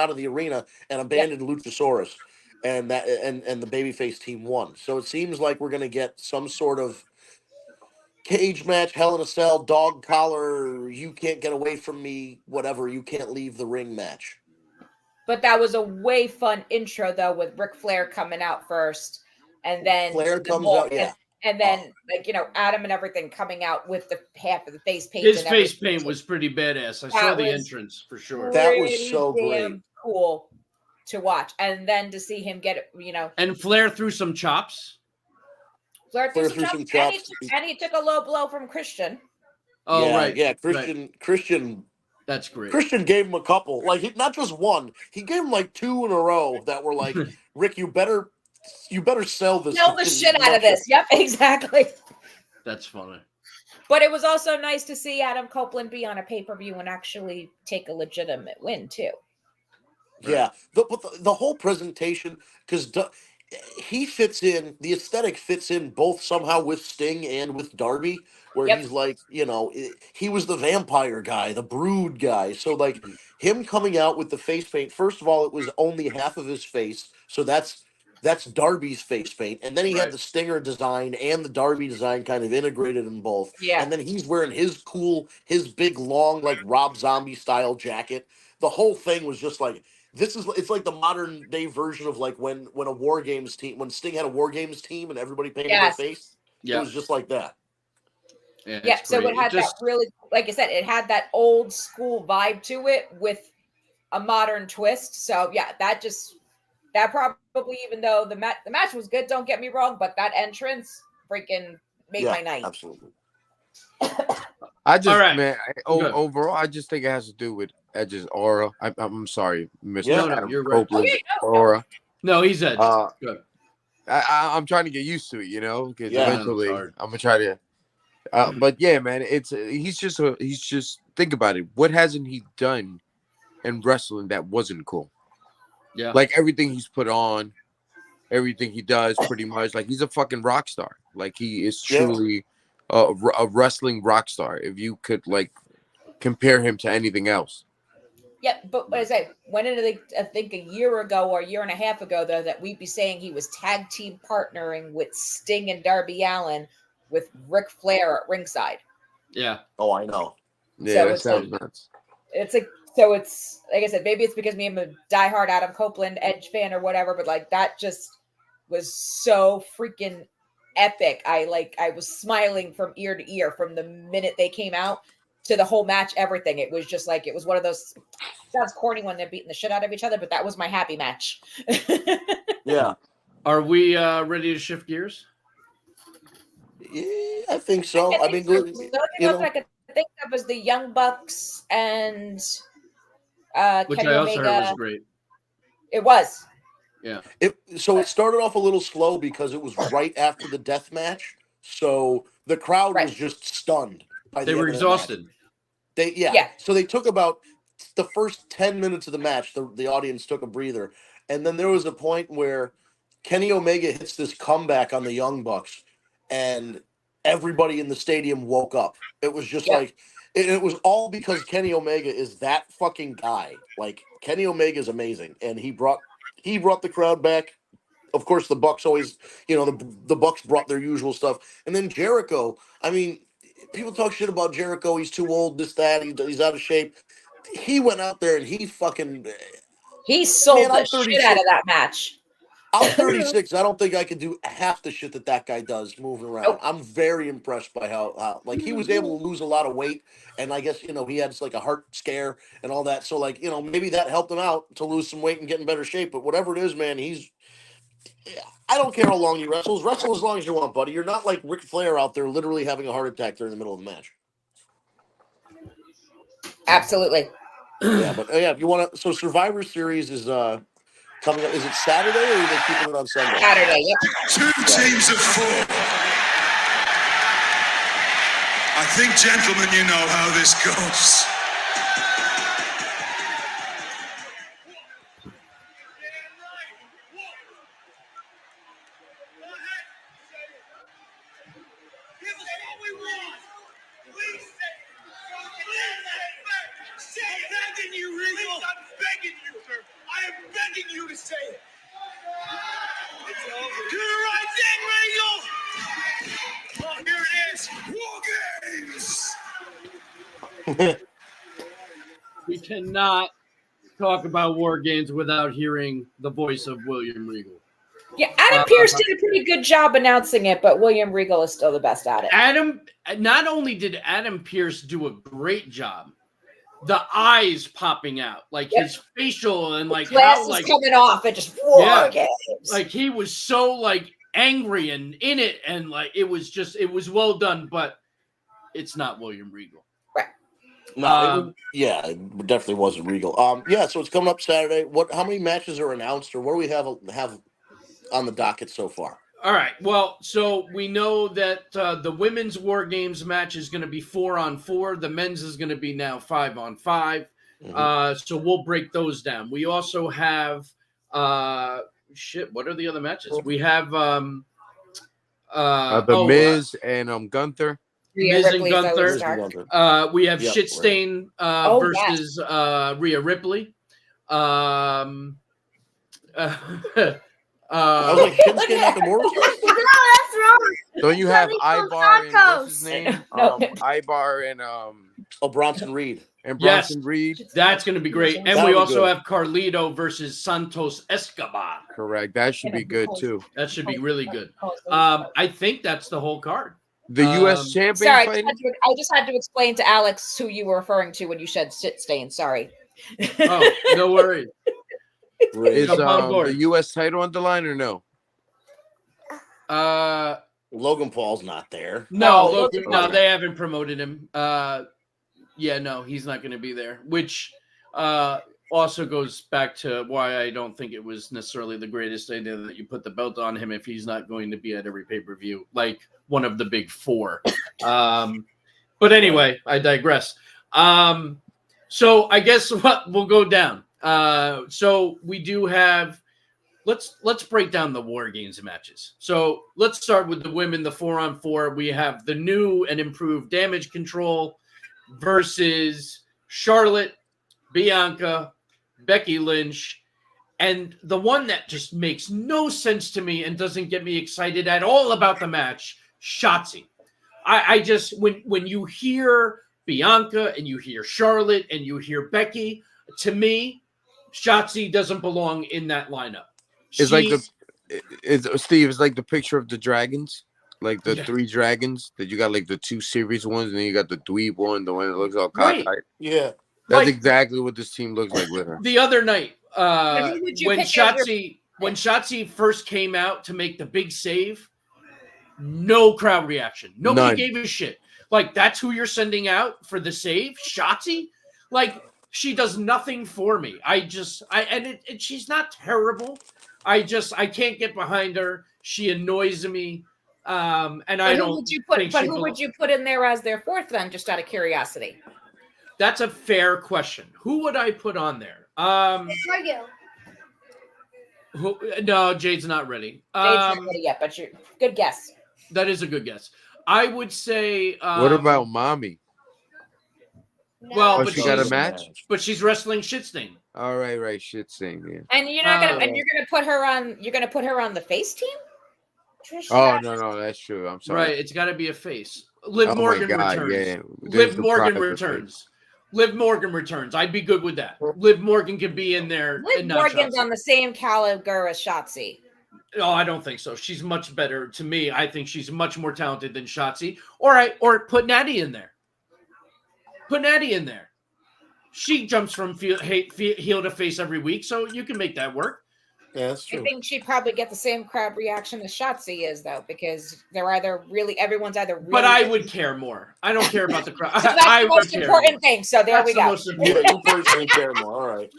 of the arena and abandoned Luchasaurus, and the babyface team won. So it seems like we're gonna get some sort of cage match, Hell in a Cell, dog collar, you can't get away from me, whatever, you can't leave the ring match. But that was a way fun intro though, with Ric Flair coming out first, and then Flair comes out, yeah. and then Adam and everything coming out with the half of the face paint. His face paint was pretty badass. I saw the entrance for sure. That was so great. Cool to watch, and then to see him get it, And Flair threw some chops. Flair threw some chops, and he took a low blow from Christian. Oh, yeah, right. Yeah, Christian. That's great. Christian gave him a couple, like not just one. He gave him like two in a row that were like, Rick, you better sell this. Sell the shit out of this. Yep, exactly. That's funny. But it was also nice to see Adam Copeland be on a pay-per-view and actually take a legitimate win too. Yeah, the whole presentation, because he fits in, the aesthetic fits in both somehow with Sting and with Darby, where he's like, he was the vampire guy, the brood guy. So like him coming out with the face paint, first of all, it was only half of his face. So that's Darby's face paint. And then he had the Stinger design and the Darby design kind of integrated in both. Yeah. And then he's wearing his big long, like Rob Zombie style jacket. The whole thing was just like, it's like the modern day version of like when a War Games team, when Sting had a War Games team and everybody painted their face. Yeah. It was just like that. Yeah. So it had that really, like I said, it had that old school vibe to it with a modern twist. So yeah, that probably, even though the match was good, don't get me wrong, but that entrance freaking made my night. Absolutely. Overall, I just think it has to do with Edge's aura. I'm sorry, Mr. Adam you're right. Copeland's aura. No, he's Edge. Good. I'm trying to get used to it, because eventually I'm gonna try to. But yeah, man, he's just think about it. What hasn't he done in wrestling that wasn't cool? Yeah, like everything he's put on, everything he does, pretty much. Like he's a fucking rock star. Like he is truly a wrestling rock star. If you could like compare him to anything else. Yeah, but what I say, when did I think a year ago or a year and a half ago, though, that we'd be saying he was tag team partnering with Sting and Darby Allin with Ric Flair at ringside. Yeah. Oh, I know. Yeah, that sounds nuts. It's like, I said, maybe it's because I'm a diehard Adam Copeland Edge fan or whatever, but like that just was so freaking epic. I was smiling from ear to ear from the minute they came out to the whole match, everything. It was just like, it was one of those, sounds corny when they're beating the shit out of each other, but that was my happy match. Yeah. Are we ready to shift gears? Yeah, I think so. The only thing else I could think of is the Young Bucks and which Kenny I also Omega. heard was great. It was. Yeah. So it started off a little slow because it was right after the death match. So the crowd was Right. just stunned by They the were end of the match. exhausted. Yeah. So they took about the first 10 minutes of the match, the audience took a breather. And then there was a point where Kenny Omega hits this comeback on the Young Bucks, and everybody in the stadium woke up. It was just Yep. like, it was all because Kenny Omega is that fucking guy. Like, Kenny Omega is amazing, and he brought the crowd back. Of course, the Bucks always, the Bucks brought their usual stuff, and then Jericho. I mean, people talk shit about Jericho. He's too old. This, that. He's out of shape. He went out there and he fucking. He sold Man, the I'm shit out 36. of that match. I'm 36. I don't think I could do half the shit that guy does moving around. Nope. I'm very impressed by how like he was able to lose a lot of weight, and I guess he had like a heart scare and all that. So like maybe that helped him out to lose some weight and get in better shape. But whatever it is, man, I don't care how long you wrestle. Wrestle as long as you want, buddy. You're not like Ric Flair out there literally having a heart attack during the middle of the match. Absolutely. Yeah, but yeah, if you want to, so Survivor Series is coming up. Is it Saturday or are they keeping it on Sunday? Saturday. Yep. 2 teams of 4. I think, gentlemen, you know how this goes. We cannot talk about War Games without hearing the voice of William Regal. Yeah, Adam Pearce did a pretty good job announcing it, but William Regal is still the best at it. Not only did Adam Pearce do a great job, the eyes popping out, like his facial and like Glasses how like coming off and just War Games. like he was so like angry and in it, and like it was well done, but it's not William Regal. No, it definitely wasn't Regal. So it's coming up Saturday. How many matches are announced, or what do we have on the docket so far? All right. Well, so we know that the women's War Games match is going to be 4-on-4. The men's is going to be now 5-on-5. Mm-hmm. So we'll break those down. We also have what are the other matches? We have the Miz and Gunther. Miz and Gunther. We have Shit Stain versus Rhea Ripley. I was like, Shinsuke Nakamura. No, that's wrong. Don't you have Ibar and what's his name? No. Ibar and Bronson Reed. Bronson Reed. That's going to be great. And we also have Carlito versus Santos Escobar. Correct. That should be good too. That should be really good. I think that's the whole card. The U.S. champion. Sorry, fighting? I just had to explain to Alex who you were referring to when you said Shit Stain. Sorry. Oh, no worries. Is the U.S. title on the line or no? Logan Paul's not there. No, they haven't promoted him. No, he's not going to be there, which also goes back to why I don't think it was necessarily the greatest idea that you put the belt on him if he's not going to be at every pay-per-view, like one of the big four. But anyway, I digress. So I guess what we'll go down. So we do have, let's break down the War Games matches. So let's start with the women, the 4-on-4. We have the new and improved Damage Control versus Charlotte, Bianca, Becky Lynch, and the one that just makes no sense to me and doesn't get me excited at all about the match, Shotzi. I just, when you hear Bianca and you hear Charlotte and you hear Becky, to me, Shotzi doesn't belong in that lineup. It's like the picture of the dragons, like the three dragons that you got, like the 2 series ones, and then you got the dweeb one, the one that looks all cockeyed. Right. Yeah, that's exactly what this team looks like with her. The other night, when Shotzi first came out to make the big save, no crowd reaction. Nobody gave a shit. Like, that's who you're sending out for the save, Shotzi? Like, She does nothing for me. She's not terrible. I can't get behind her. She annoys me. And I don't think But who would you put in there as their fourth then, just out of curiosity? That's a fair question. Who would I put on there? No, Jade's not ready. Jade's not ready yet, but good guess. That is a good guess. I would say. What about Mommy? Well, but she got a match, but she's wrestling Shit Stain. All right, Shit Stain. Yeah. And you're not gonna, and you're gonna put her on. You're gonna put her on the face team. Oh no, that's true. I'm sorry. Right, it's got to be a face. Liv Oh Morgan my God, returns. yeah. Liv Morgan returns. Liv Morgan returns. I'd be good with that. Liv Morgan could be in there. Liv Morgan's on the same caliber as Shotzi. No, I don't think so. She's much better to me. I think she's much more talented than Shotzi. Or put Natty in there. Put Natty in there. She jumps from heel to face every week, so you can make that work. Yeah, that's true. I think she'd probably get the same crowd reaction as Shotzi is, though, because everyone's either really. But I would care more. I don't care about the crowd. So that's the most important thing. So there we go. Yeah, you personally care more. All right.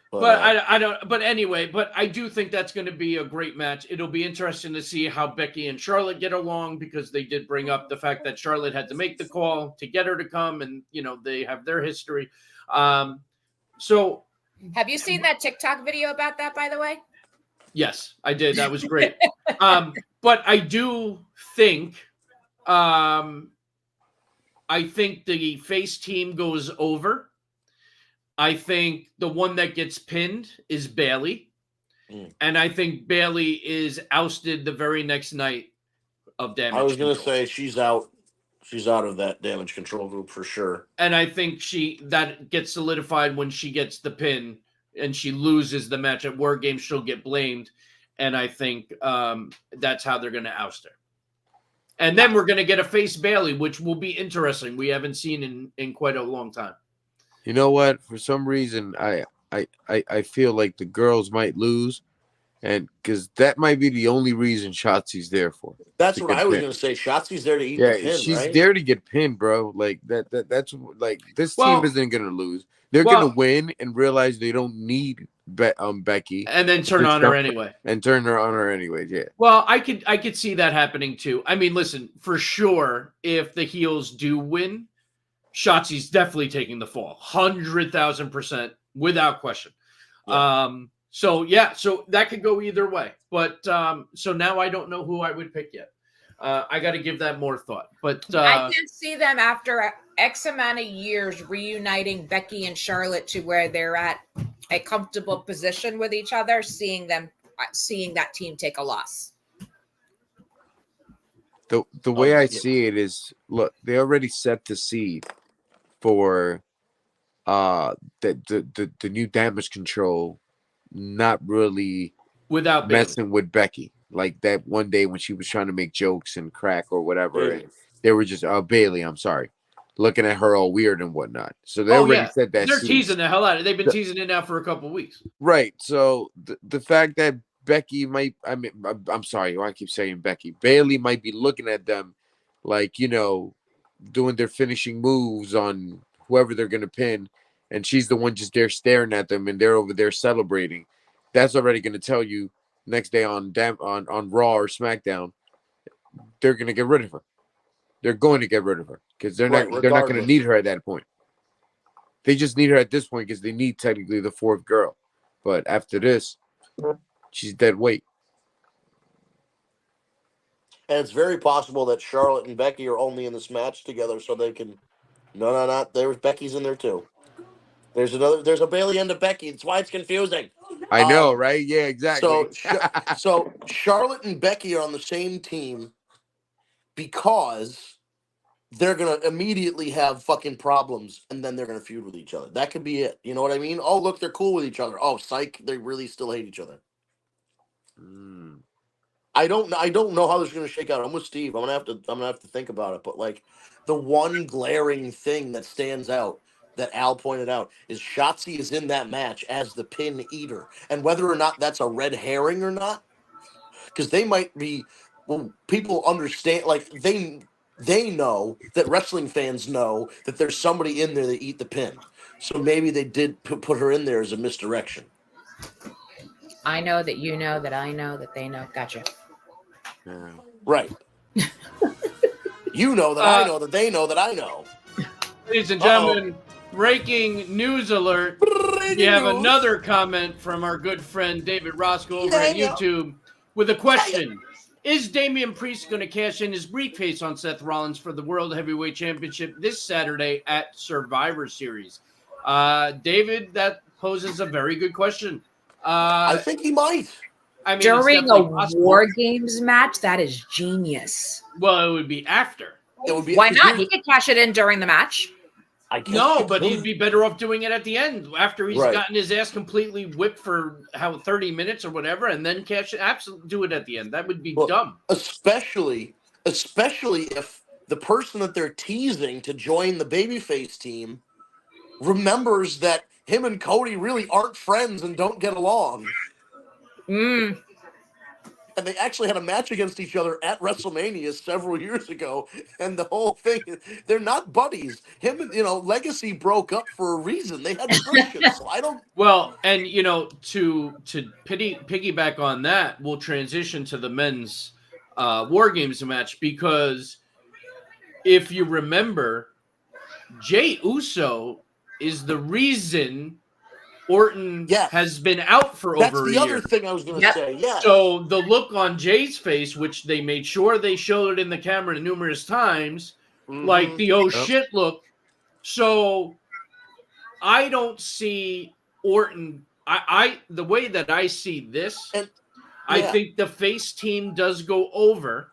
But I don't. But anyway, but I do think that's going to be a great match. It'll be interesting to see how Becky and Charlotte get along, because they did bring up the fact that Charlotte had to make the call to get her to come, and they have their history. So, have you seen that TikTok video about that? By the way, yes, I did. That was great. But I do think, I think the face team goes over. I think the one that gets pinned is Bayley. And I think Bayley is ousted the very next night of Damage Control. I was going to say she's out. She's out of that Damage Control group for sure. And I think that gets solidified when she gets the pin and she loses the match at War Games. She'll get blamed. And I think that's how they're going to oust her. And then we're going to get a face Bayley, which will be interesting. We haven't seen in quite a long time. You know what? For some reason, I feel like the girls might lose, and because that might be the only reason Shotzi's there for. That's what I was going to say. Shotzi's there to eat the pin, she's right? there to get pinned, bro. Like that's like this team isn't going to lose. They're going to win and realize they don't need Becky, and then turn on her anyway. Yeah. Well, I could see that happening too. I mean, listen, for sure, if the heels do win, Shotzi's definitely taking the fall, 100,000%, without question. Yeah. So that could go either way. But so now I don't know who I would pick yet. I got to give that more thought. But I can see them after X amount of years reuniting Becky and Charlotte to where they're at a comfortable position with each other, seeing that team take a loss. The way I see it is, look, they already set the seed for the new Damage Control not really without messing with Becky, like that one day when she was trying to make jokes and crack or whatever. And they were just Bayley, I'm sorry, looking at her all weird and whatnot. So they already said that. They're teasing the hell out of it. They've been teasing it now for a couple of weeks. Right. So the fact that Becky might, I'm sorry, I keep saying Becky. Bayley might be looking at them like, doing their finishing moves on whoever they're going to pin, and she's the one just there staring at them, and they're over there celebrating. That's already going to tell you next day on Raw or SmackDown, they're going to get rid of her. They're going to get rid of her because they're not going to need her at that point. They just need her at this point because they need technically the fourth girl. But after this, she's dead weight. And it's very possible that Charlotte and Becky are only in this match together so they can. No. There's Becky's in there too. There's a Bayley and a Becky. That's why it's confusing. I know, right? Yeah, exactly. So Charlotte and Becky are on the same team because they're gonna immediately have fucking problems, and then they're gonna feud with each other. That could be it. You know what I mean? Oh, look, they're cool with each other. Oh, psych, they really still hate each other. I don't know how this is gonna shake out. I'm with Steve. I'm gonna have to think about it. But like, the one glaring thing that stands out that Al pointed out is Shotzi is in that match as the pin eater, and whether or not that's a red herring or not, because they might be. Well, people understand. Like they know that wrestling fans know that there's somebody in there that eat the pin. So maybe they did put her in there as a misdirection. I know that you know that I know that they know. Gotcha. Yeah. Right. You know that I know that they know that I know. Ladies and Uh-oh. gentlemen, breaking news alert. Breaking We have news. another comment from our good friend David Roscoe over at Yeah. YouTube with a question. Is Damian Priest going to cash in his briefcase on Seth Rollins for the World Heavyweight Championship this Saturday at Survivor Series? David, that poses a very good question. I think he might. I mean, During it's a definitely possible. War Games match, that is genius. Well, it would be after. It would be, Why not? He could cash it in during the match. I guess No, you but could. he'd be better off doing it at the end after he's Right. gotten his ass completely whipped for 30 minutes or whatever, and then cash it. Absolutely, do it at the end. That would be dumb. Especially if the person that they're teasing to join the babyface team remembers that him and Cody really aren't friends and don't get along. And they actually had a match against each other at WrestleMania several years ago, and the whole thing, they're not buddies. Him and Legacy broke up for a reason. They had friction, so I don't. Well, and to piggyback on that, we'll transition to the men's War Games match, because if you remember, Jey Uso is the reason Orton has been out for over a year. That's the other thing I was going to say. Yeah. So the look on Jay's face, which they made sure they showed in the camera numerous times, like the shit look. So I don't see Orton. I the way that I see this, I think the face team does go over.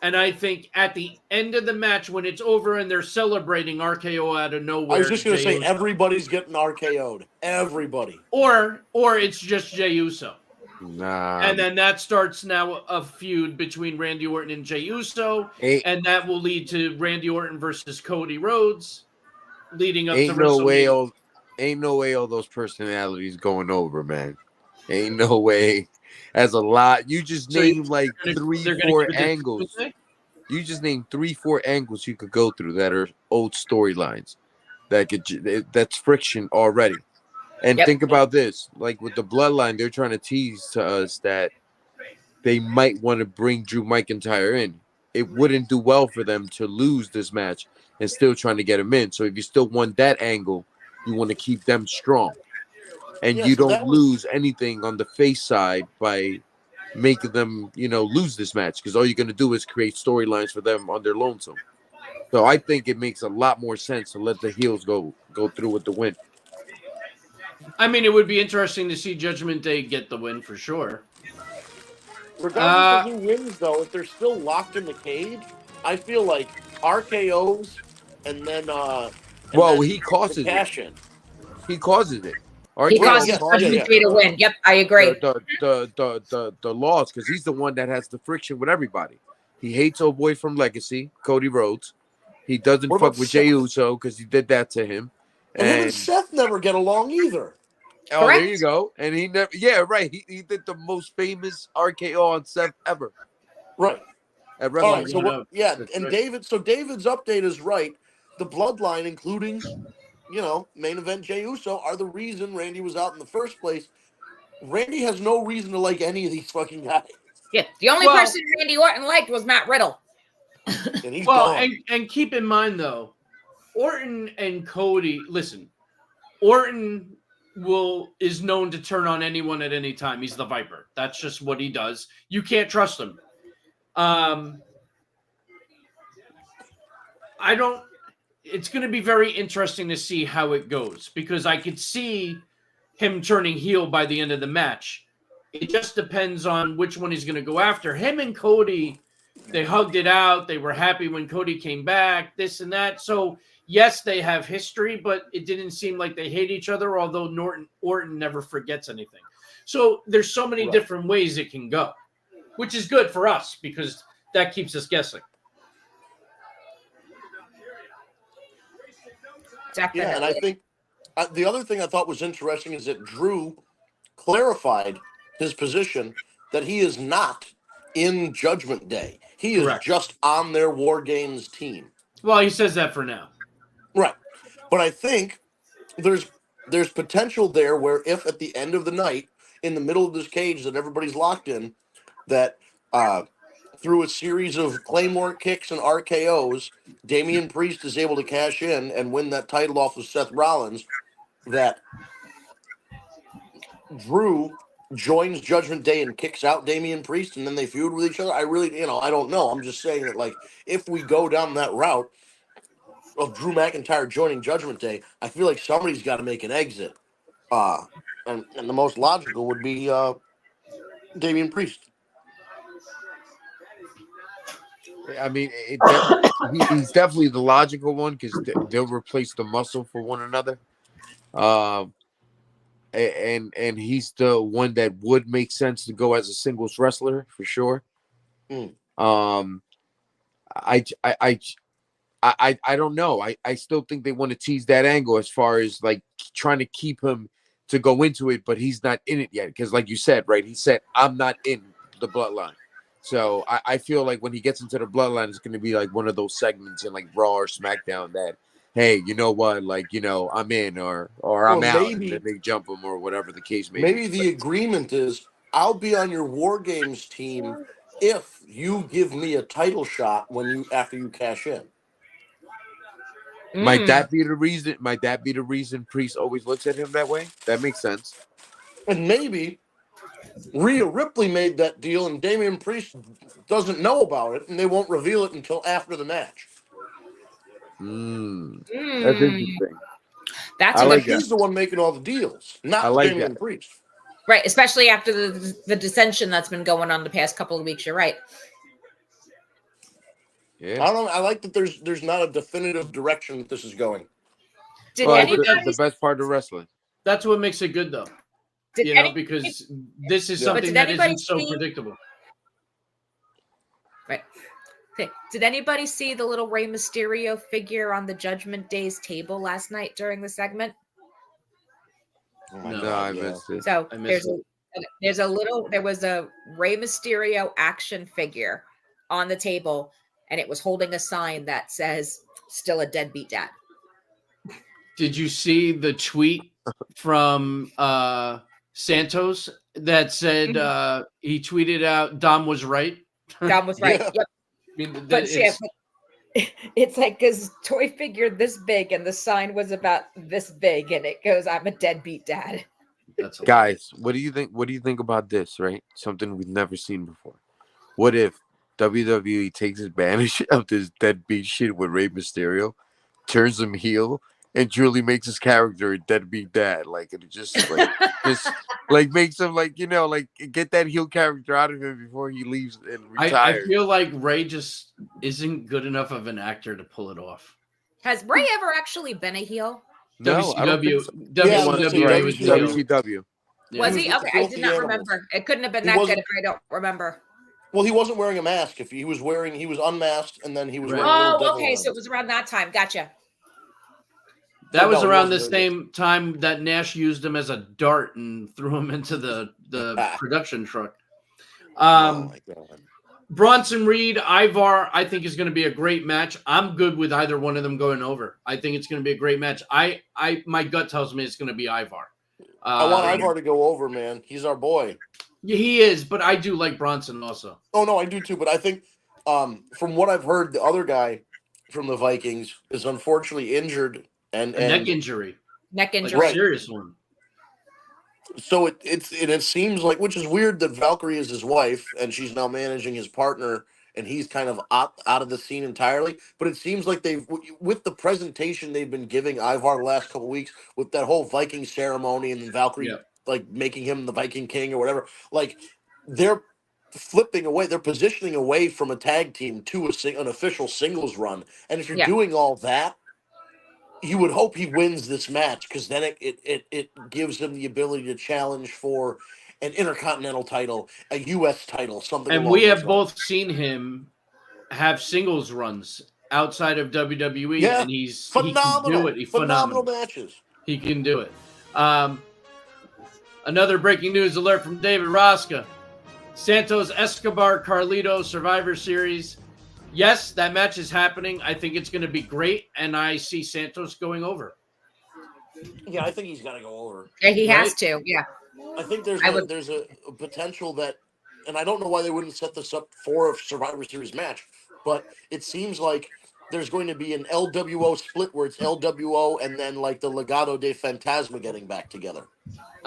And I think at the end of the match, when it's over and they're celebrating RKO out of nowhere, I was just going to say everybody's getting RKO'd. Everybody. Or it's just Jey Uso. Nah. And then that starts now a feud between Randy Orton and Jey Uso, and that will lead to Randy Orton versus Cody Rhodes, leading up to WrestleMania. Ain't no way all those personalities going over, man. Ain't no way. That's a lot. You just named like 3-4 angles. You just named 3-4 angles you could go through that are old storylines. That's friction already. And think about this, like with the bloodline, they're trying to tease to us that they might want to bring Drew McIntyre in. It wouldn't do well for them to lose this match and still trying to get him in. So if you still want that angle, you want to keep them strong. And you don't lose anything on the face side by making them, lose this match, because all you're going to do is create storylines for them on their lonesome. So I think it makes a lot more sense to let the heels go through with the win. I mean, it would be interesting to see Judgment Day get the win for sure. Regardless of who wins, though, if they're still locked in the cage, I feel like RKO's and then he causes it. He causes it. He causes Judgment Day to win. Yep, I agree. The loss, because he's the one that has the friction with everybody. He hates old boy from Legacy, Cody Rhodes. He doesn't fuck with Jey Uso because he did that to him. And him and Seth never get along either. Oh, there you go. And he never, right. He did the most famous RKO on Seth ever. Right. At Right, so and David's update is right. The bloodline, including, main event Jey Uso, are the reason Randy was out in the first place. Randy has no reason to like any of these fucking guys. Yeah, the only person Randy Orton liked was Matt Riddle. And he's gone. And keep in mind, though, Orton and Cody, listen, Orton is known to turn on anyone at any time. He's the Viper. That's just what he does. You can't trust him. It's going to be very interesting to see how it goes, because I could see him turning heel by the end of the match. It just depends on which one he's going to go after. Him and Cody, they hugged it out. They were happy when Cody came back, this and that. So, yes, they have history, but it didn't seem like they hate each other, although Orton never forgets anything. So there's so many different ways it can go, which is good for us because that keeps us guessing. Definitely. Yeah, and I think the other thing I thought was interesting is that Drew clarified his position that he is not in Judgment Day. He is Correct. just on their War Games team. Well, he says that for now. Right. But I think there's potential there where if at the end of the night, in the middle of this cage that everybody's locked in, that through a series of Claymore kicks and RKOs, Damian Priest is able to cash in and win that title off of Seth Rollins, that Drew joins Judgment Day and kicks out Damian Priest and then they feud with each other. I really, I don't know. I'm just saying that, like, if we go down that route of Drew McIntyre joining Judgment Day, I feel like somebody's got to make an exit. And the most logical would be Damian Priest. I mean, he's definitely the logical one because they'll replace the muscle for one another. And he's the one that would make sense to go as a singles wrestler for sure. I don't know. I still think they want to tease that angle as far as like trying to keep him to go into it, but he's not in it yet. Because like you said, right? He said, I'm not in the bloodline. So I feel like when he gets into the bloodline, it's going to be like one of those segments in like Raw or SmackDown that, hey, you know what? Like, I'm in or I'm out. And then they jump him or whatever the case may be. Maybe the agreement is I'll be on your War Games team if you give me a title shot after you cash in. Might that be the reason? Might that be the reason Priest always looks at him that way? That makes sense. And maybe Rhea Ripley made that deal and Damian Priest doesn't know about it and they won't reveal it until after the match. That's interesting. That's he's the one making all the deals, not Damian Priest. Right, especially after the dissension that's been going on the past couple of weeks. You're right. Yeah. I don't know. I like that there's not a definitive direction that this is going. The best part of wrestling. That's what makes it good, though. Because this is something that isn't so predictable. Right. Okay. Did anybody see the little Rey Mysterio figure on the Judgment Day's table last night during the segment? Oh my God, I missed it. So there was a Rey Mysterio action figure on the table, and it was holding a sign that says "Still a deadbeat dad." Did you see the tweet from Santos that said he tweeted out Dom was right? Dom was right. Yeah. Yep. I mean, But it's like his toy figure this big, and the sign was about this big, and it goes, "I'm a deadbeat dad." Guys, what do you think? What do you think about this? Right, something we've never seen before. What if WWE takes advantage of this deadbeat shit with Rey Mysterio, turns him heel, and truly makes his character a deadbeat dad? Like it just makes him like get that heel character out of him before he leaves and retires. I feel like Ray just isn't good enough of an actor to pull it off. Has Ray ever actually been a heel? No, WCW. WCW. Was he? Okay, I did not remember. It couldn't have been that good if I don't remember. Well, he wasn't wearing a mask. If he was unmasked, and then he was wearing. Oh, okay, so it was around that time. Gotcha. That was around the same time that Nash used him as a dart and threw him into the production truck. Oh my God. Bronson Reed, Ivar, I think is going to be a great match. I'm good with either one of them going over. I think it's going to be a great match. My gut tells me it's going to be Ivar. I want Ivar to go over, man. He's our boy. Yeah, he is, but I do like Bronson also. Oh no, I do too. But I think, from what I've heard, the other guy from the Vikings is unfortunately injured and neck injury. Neck injury, like a serious one. So it seems like, which is weird that Valkyrie is his wife and she's now managing his partner and he's kind of out of the scene entirely. But it seems like with the presentation they've been giving Ivar the last couple of weeks with that whole Viking ceremony and then Valkyrie like making him the Viking King or whatever, like they're flipping away, they're positioning away from a tag team to an official singles run. And if you're doing all that, you would hope he wins this match because then it gives him the ability to challenge for an Intercontinental title, a U.S. title, something. And we have both seen him have singles runs outside of WWE, and he's phenomenal. He can do it. Phenomenal matches. He can do it. Another breaking news alert from David Rosca. Santos Escobar Carlito Survivor Series. Yes, that match is happening. I think it's going to be great, and I see Santos going over. Yeah, I think he's got to go over. Yeah, he Right? has to. Yeah. I think there's I a would- there's a potential that, and I don't know why they wouldn't set this up for a Survivor Series match, but it seems like there's going to be an LWO split where it's LWO and then like the Legado de Fantasma getting back together.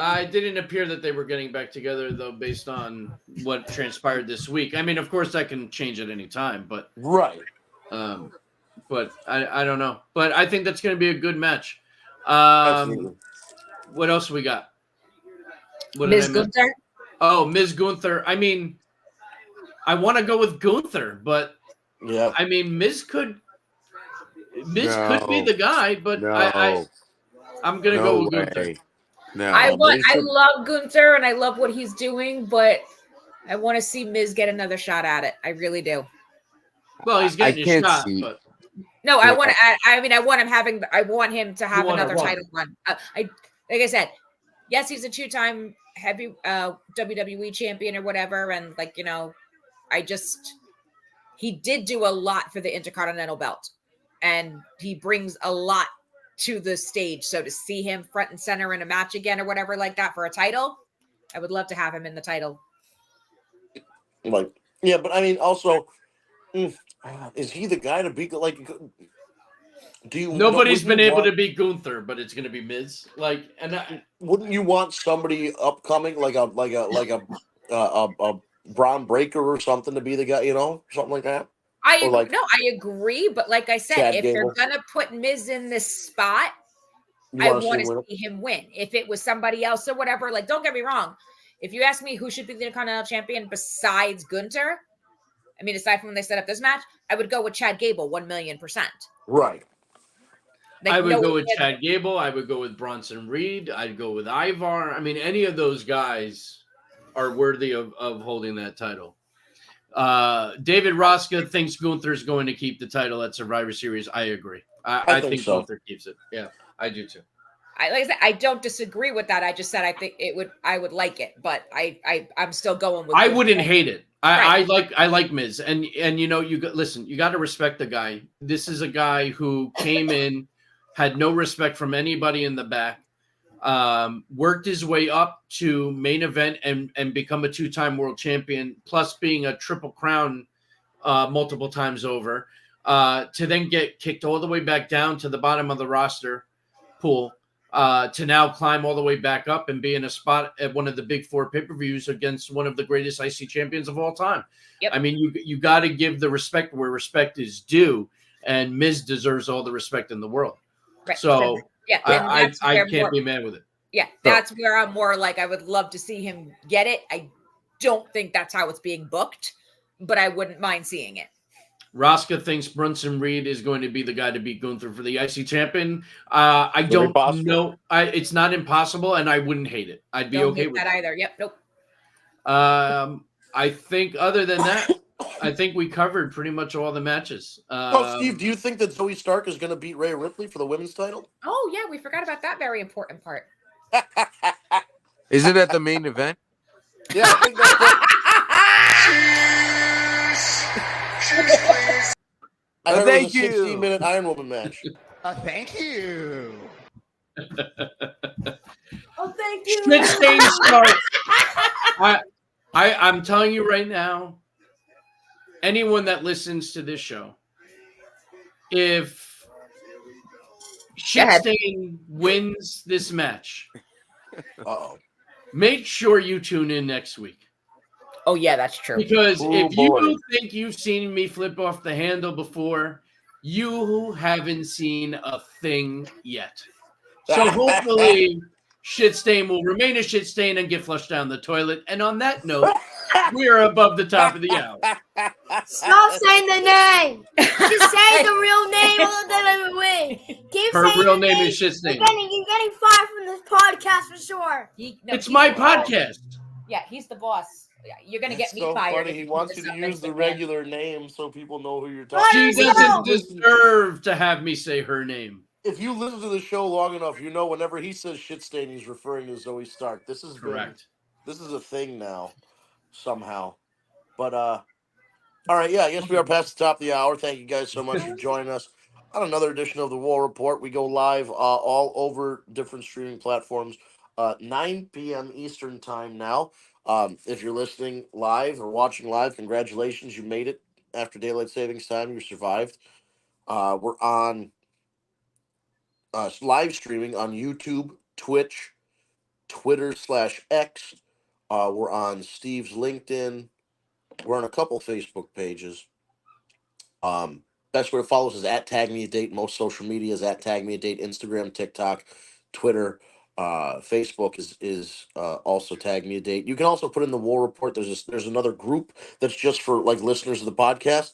It didn't appear that they were getting back together, though, based on what transpired this week. I mean, of course, that can change at any time, but Right. I don't know. But I think that's going to be a good match. Absolutely. What else we got? What Ms. did I miss? Gunther. Oh, Ms. Gunther. I mean, I want to go with Gunther, but Yeah. I mean, Miz could be No. the guy, but No. I'm gonna No go with way. Gunther. No. I they should- love Gunther and I love what he's doing, but I want to see Miz get another shot at it. I really do. Well, he's getting his can't shot, see- but No, Yeah. I want. I mean, I want him to have want a another run. title run. Like I said, yes, he's a 2-time heavy WWE champion or whatever, and he did do a lot for the Intercontinental Belt, and he brings a lot to the stage. So to see him front and center in a match again or whatever like that for a title, I would love to have him in the title. Like, yeah, but I mean, also, is he the guy to beat? Like, do you? nobody's wouldn't been you able to want- beat Gunther, but it's gonna be Miz. Like, Wouldn't you want somebody upcoming, like a Braun Breaker or something, to be the guy? You know, something like that. I Or agree. I agree. But like I said, Chad if Gable. they're gonna put Miz in this spot, You I wanna want him win to it? see him win. If it was somebody else or whatever, like, don't get me wrong. If you ask me who should be the Intercontinental Champion besides Gunther, I mean, aside from when they set up this match, I would go with Chad Gable 1,000,000%. Right. Like, I would no go with one- Chad Gable. I would go with Bronson Reed. I'd go with Ivar. I mean, any of those guys are worthy of holding that title. David Roska thinks Gunther's going to keep the title at Survivor Series. I agree. I think so. Gunther keeps it. Yeah, I do too. like I said, I don't disagree with that. I just said I think I would like it, but I'm still going with. I Gunther. wouldn't hate it. I Right. like Miz, and listen, you got to respect the guy. This is a guy who came in, had no respect from anybody in the back, worked his way up to main event and become a 2-time world champion, plus being a Triple Crown multiple times over, to then get kicked all the way back down to the bottom of the roster pool. To now climb all the way back up and be in a spot at one of the big 4 pay-per-views against one of the greatest IC champions of all time. Yep. I mean, you got to give the respect where respect is due, and Miz deserves all the respect in the world. Right. So yeah, and I that's where can't be mad with it. Yeah, that's where I'm more like I would love to see him get it. I don't think that's how it's being booked, but I wouldn't mind seeing it. Roska thinks Bronson Reed is going to be the guy to beat Gunther for the IC champion. I Very don't possible. know. It's not impossible, and I wouldn't hate it. I'd be Don't okay hate with that it. either. Yep. Nope. I think other than that, I think we covered pretty much all the matches. Steve, do you think that Zoe Stark is going to beat Rhea Ripley for the women's title? Oh yeah, we forgot about that very important part. Is it at the main event? Yeah, I think that's what, I heard Thank it was a you. 16-minute Iron Woman match. Thank you. Oh, thank you. Shit stain start. I'm telling you right now, anyone that listens to this show, if Shit Stain wins this match, Uh-oh. make sure you tune in next week. Oh yeah, that's true. Because Oh, if boy. you think you've seen me flip off the handle before, you haven't seen a thing yet. So hopefully Shit Stain will remain a shit stain and get flushed down the toilet. And on that note, we are above the top of the hour. Stop saying the name. Just say the real name all the way. Keep Her saying real the name is Shit Stain. You're getting fired from this podcast for sure. It's my podcast. Yeah, he's the boss. Yeah, you're gonna It's get me so fired. funny. if He you wants do you to something use the like that. regular name so people know who you're What? talking She to. doesn't deserve to have me say her name. If you listen to the show long enough, you know whenever he says Shit Stain, he's referring to Zoe Stark. This is Correct. This is a thing now. somehow. But all right, yeah, I guess we are past the top of the hour. Thank you guys so much for joining us on another edition of the War Report. We go live all over different streaming platforms, 9 p.m. Eastern time now. If you're listening live or watching live, congratulations, you made it after daylight savings time. You survived. We're on live streaming on YouTube, Twitch, Twitter/X. We're on Steve's LinkedIn. We're on a couple Facebook pages. Best way to follow us is at TagMeADate. Most social media is at TagMeADate. Instagram, TikTok, Twitter, Facebook is also TagMeADate. You can also put in the War Report. There's another group that's just for like listeners of the podcast.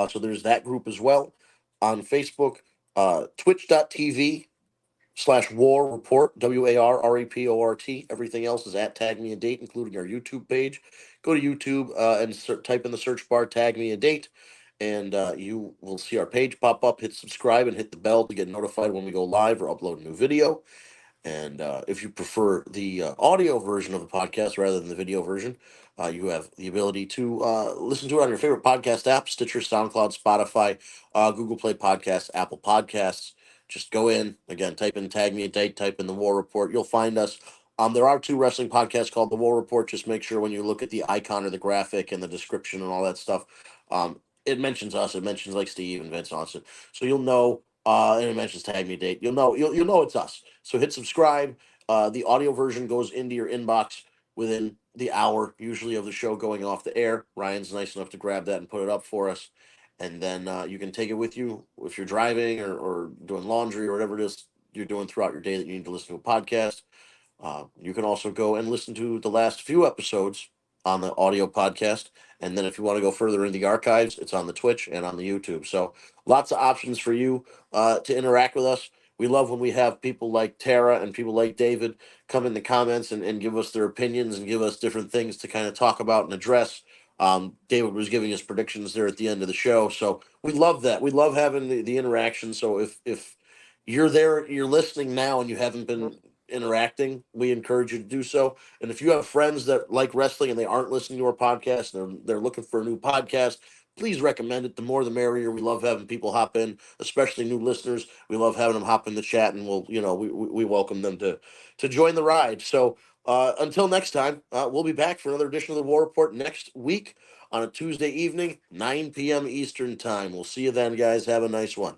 So there's that group as well on Facebook. Twitch.tv/War Report, WARREPORT. Everything else is at Tag Me a Date, including our YouTube page. Go to YouTube and type in the search bar Tag Me a Date, and you will see our page pop up. Hit subscribe and hit the bell to get notified when we go live or upload a new video. And if you prefer the audio version of the podcast rather than the video version, you have the ability to listen to it on your favorite podcast app: Stitcher, SoundCloud, Spotify, Google Play Podcasts, Apple Podcasts. Just go in, again, type in Tag Me a Date, type in the War Report. You'll find us. There are 2 wrestling podcasts called the War Report. Just make sure when you look at the icon or the graphic and the description and all that stuff, it mentions us. It mentions like Steve and Vince Austin. So you'll know, and it mentions Tag Me a Date. You'll know it's us. So hit subscribe. The audio version goes into your inbox within the hour, usually, of the show going off the air. Ryan's nice enough to grab that and put it up for us. And then you can take it with you if you're driving or doing laundry or whatever it is you're doing throughout your day that you need to listen to a podcast. You can also go and listen to the last few episodes on the audio podcast. And then if you want to go further in the archives, it's on the Twitch and on the YouTube. So lots of options for you to interact with us. We love when we have people like Tara and people like David come in the comments and give us their opinions and give us different things to kind of talk about and address. David was giving us predictions there at the end of the show. So we love that. We love having the interaction. So if you're there, you're listening now and you haven't been interacting, we encourage you to do so. And if you have friends that like wrestling and they aren't listening to our podcast and they're looking for a new podcast, please recommend it. The more the merrier. We love having people hop in, especially new listeners. We love having them hop in the chat, and we welcome them to join the ride. So until next time, we'll be back for another edition of the War Report next week on a Tuesday evening, 9 p.m. Eastern time. We'll see you then, guys. Have a nice one.